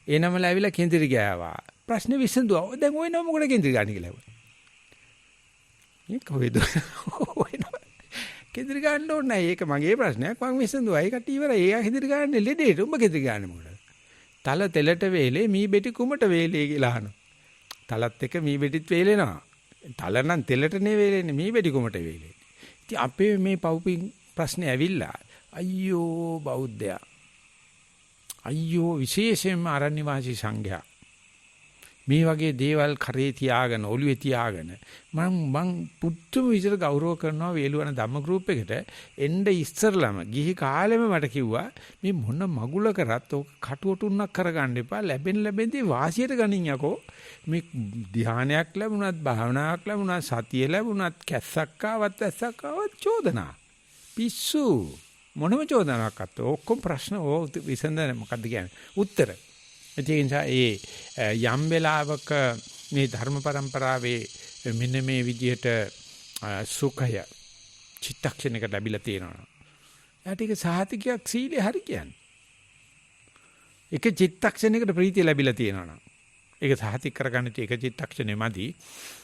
ඒ නමල ඇවිල්ලා කෙන්දිරි ගෑවා. ප්‍රශ්නේ විසඳුවා. දැන් ওই නම මොකද කෙන්දිරි ගන්න කියලා. මේ කොහෙද? කෙන්දිරි ගන්න ඕනේ නැහැ. ඒක මගේ ප්‍රශ්නයක්. මං විසඳුවා. ඒකට ඉවරයි. එයා කෙන්දිරි ගන්න ලෙඩේට. උඹ කෙන්දිරි ගන්න මොකද? තල තෙලට වේලේ මී බෙටි කුමට වේලේ කියලා අහනවා. තලත් එක මී බෙටිත් වේලෙනවා. තල නම් තෙලට නේ වේලෙන්නේ මී බෙටි කුමට වේලේ. ඉතින් අපේ මේ පවුපින් ප්‍රශ්නේ ඇවිල්ලා අයියෝ බෞද්ධයා. අයියෝ විශේෂයෙන්ම ආරණ්‍ය වාසී සංඝයා. මේ වගේ දේවල් කරේ තියාගෙන ඔළුවේ තියාගෙන මං පුදුම විදිහට ගෞරව කරනවා වේලුවන ධම්ම ගෲප් එකට එන්න ඉස්සරළම ගිහි කාලෙම මට කිව්වා මේ මොන මගුල කරත් ඔක කටුවටුන්නක් කරගන්න එපා ලැබෙන්නේ වාසියට ගනින් යකෝ මේ ධානයක් ලැබුණත් භාවනාවක් ලැබුණත් සතිය ලැබුණත් කැස්සක් ආවත් චෝදනා පිස්සු මොනම චෝදනාවක් අත්ත ඔක්කොම ප්‍රශ්න විසඳන මොකද්ද කියන්නේ උත්තර ඒ නිසා යම් වෙලාවක මේ ධර්ම પરම්පරාවේ මෙන්න මේ විදිහට සුඛය චිත්තක්ෂණයකට ලැබිලා තියෙනවා. එයාට ඒක සාහිතිකයක් සීලේ හරි කියන්නේ. එක චිත්තක්ෂණයකට ප්‍රීතිය ලැබිලා තියෙනවා. ඒක සාහිතික කරගන්න එක චිත්තක්ෂණෙමදි.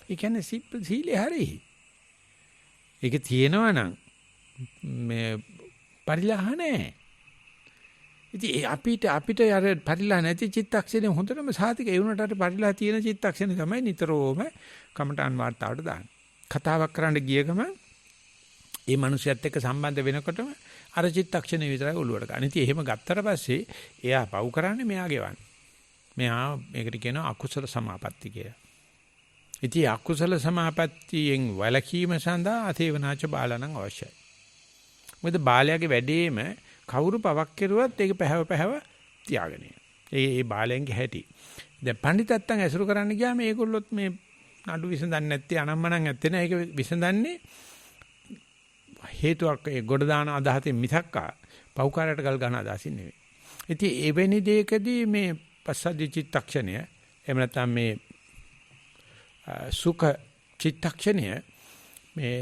ඒ කියන්නේ සීලේ හරි. ඒක තියෙනවා නම් මේ පරිලහ නැහැ. ඉතින් අපිට අර පරිලා නැති චිත්තක්ෂණේ හොඳටම සාතික ඒ වුණාට අර පරිලා තියෙන චිත්තක්ෂණේ තමයි නිතරම කමඨාන් වාර්තාවට දාන්නේ. කතාවක් කරන්න ගිය ගමන් ඒ මිනිහයත් එක්ක සම්බන්ධ වෙනකොටම අර චිත්තක්ෂණේ විතරයි ඔළුවට ගන්න. ඉතින් එහෙම ගත්තට පස්සේ එයා පව් කරන්නේ මෙයා ගෙවන්නේ. මෙයා මේකට කියනවා අකුසල සමාපatti කියලා. ඉතින් අකුසල සමාපත්තියෙන් වැළකීම සඳහා අතේවනාච බාලණන් අවශ්‍යයි. මොකද බාලයාගේ වැඩේම කවුරු පවක් කෙරුවත් ඒක පැහැව තියාගෙන යන. ඒ බාලයන්ගේ හැටි. දැන් පඬිතත්තන් ඇසුරු කරන්න ගියාම මේගොල්ලොත් මේ නඩු විසඳන්නේ නැත්තේ අනම්මනම් ඇත්තේ නෑ. ඒක විසඳන්නේ හේතුවක් ඒ ගොඩ දාන අදහසින් මිසක්කා පෞකාරයට ගල් ගන්න අදහසින් නෙවෙයි. ඉතින් එවැනි දෙයකදී මේ පස්සද්ධි චිත්තක්ෂණය එහෙම නැත්නම් මේ සුඛ චිත්තක්ෂණය මේ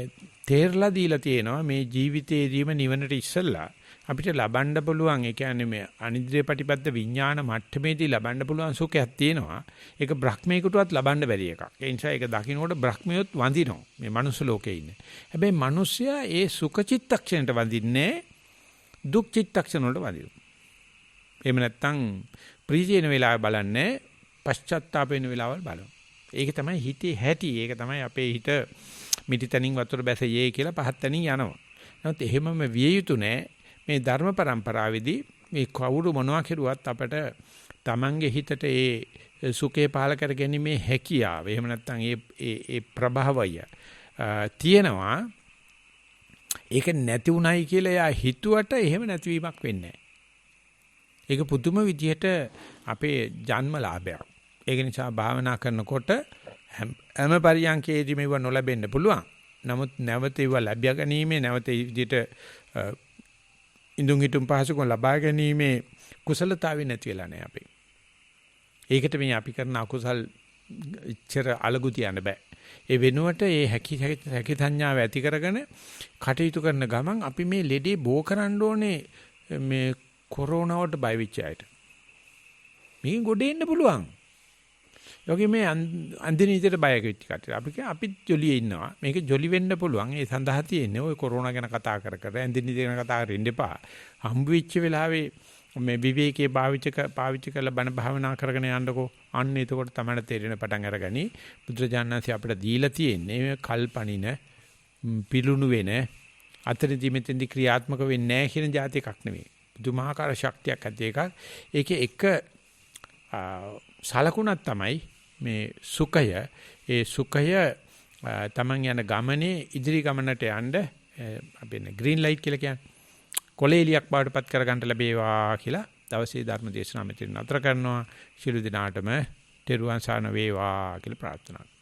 තේරලා දීලා තියෙනවා මේ ජීවිතේදීම නිවනට ඉස්සෙල්ලා අපිට ලබන්න පුළුවන් ඒ කියන්නේ මේ අනිද්‍රේ ප්‍රතිපද විඥාන මට්ටමේදී ලබන්න පුළුවන් සුඛයක් තියෙනවා. ඒක බ්‍රහ්මේකටවත් ලබන්න බැරි එකක්. ඒ නිසා ඒක දකින්නකොට බ්‍රහ්මියොත් වඳිනවා. මේ මනුස්ස ලෝකේ ඉන්නේ. හැබැයි මිනිස්සයා ඒ සුඛ චිත්තක්ෂණයට වඳින්නේ දුක් චිත්තක්ෂණ වලට වඳිනවා. එහෙම නැත්නම් ප්‍රීතියන වෙලාව බලන්නේ පශ්චාත්තාප වෙන වෙලාවල් බලනවා. ඒක තමයි හිතේ හැටි. ඒක තමයි අපේ හිත මිටිතනින් වතුර බැසයේ කියලා පහත් තනින් යනවා. නමුත් එහෙමම විය යුතු නෑ. මේ ධර්ම પરම්පරාවේදී මේ කවුරු මොනවා කෙරුවත් අපට Tamange හිතට ඒ සුඛේ පහල කර ගැනීමේ හැකියාව එහෙම නැත්නම් ඒ ප්‍රභාවය තියෙනවා. ඒක නැති උනායි කියලා එයා හිතුවට එහෙම නැතිවීමක් වෙන්නේ නැහැ. ඒක පුදුම විදිහට අපේ ජන්ම ලාභයක්. ඒක නිසා භාවනා කරනකොට හැම පරියන්කේදී මේව නොලැබෙන්න පුළුවන්. නමුත් නැවත ඒවා ලැබිය ගැනීමේ නැවත විදිහට ඉඳුන් හිටුම් පහසුකම් ලබා ගැනීමේ කුසලතාවය නැති වෙලා නැහැ අපේ. ඒකට මේ අපි කරන අකුසල් ඉච්ඡර අලගු තියන්න බෑ. ඒ වෙනුවට මේ හැකි සංඥාව ඇති කරගෙන කටයුතු කරන ගමන් අපි මේ ලෙඩේ බෝ කරන්න ඕනේ මේ කොරෝනාවට බය වෙච්ච අයට. මේක ගොඩේ ඉන්න පුළුවන්. යෝගී මේ අන්දිනීතයට බය වෙච්ච කට්ටිය. අපිත් ජොලියේ ඉන්නවා. මේක ජොලි වෙන්න පුළුවන්. ඒ සඳහා තියෙන්නේ ওই කොරෝනා ගැන කතා කර අන්දිනීතය ගැන කතා කරමින් ඉන්න එපා. හම්බ වෙච්ච වෙලාවේ මේ විවේකයේ පාවිච්චි කරලා බණ භාවනා කරගෙන යන්නකෝ. අන්න එතකොට තමයි තේරෙන පටන් අරගනි. බුදුරජාණන්සේ අපිට දීලා තියෙන්නේ මේ කල්පණින පිලුණු වෙන අතරින්දි මෙතෙන්දි ක්‍රියාත්මක වෙන්නේ නැහැ කියන જાති එකක් නෙවෙයි. පුදුමාකාර ශක්තියක් ඇති එකක්. ඒකේ එක සලකුණක් තමයි මේ සුඛය. ඒ සුඛය තමන් යන ගමනේ ඉදිරි ගමනට යන්න අපි ග්‍රීන් ලයිට් කියලා කියන්නේ. කොලේලියක් බවටපත් කරගන්න ලැබේවා කියලා දවසේ ධර්ම දේශනාව මෙතන නතර කරනවා. ශිළු දිනාටම තෙරුවන් සරණ වේවා කියලා ප්‍රාර්ථනා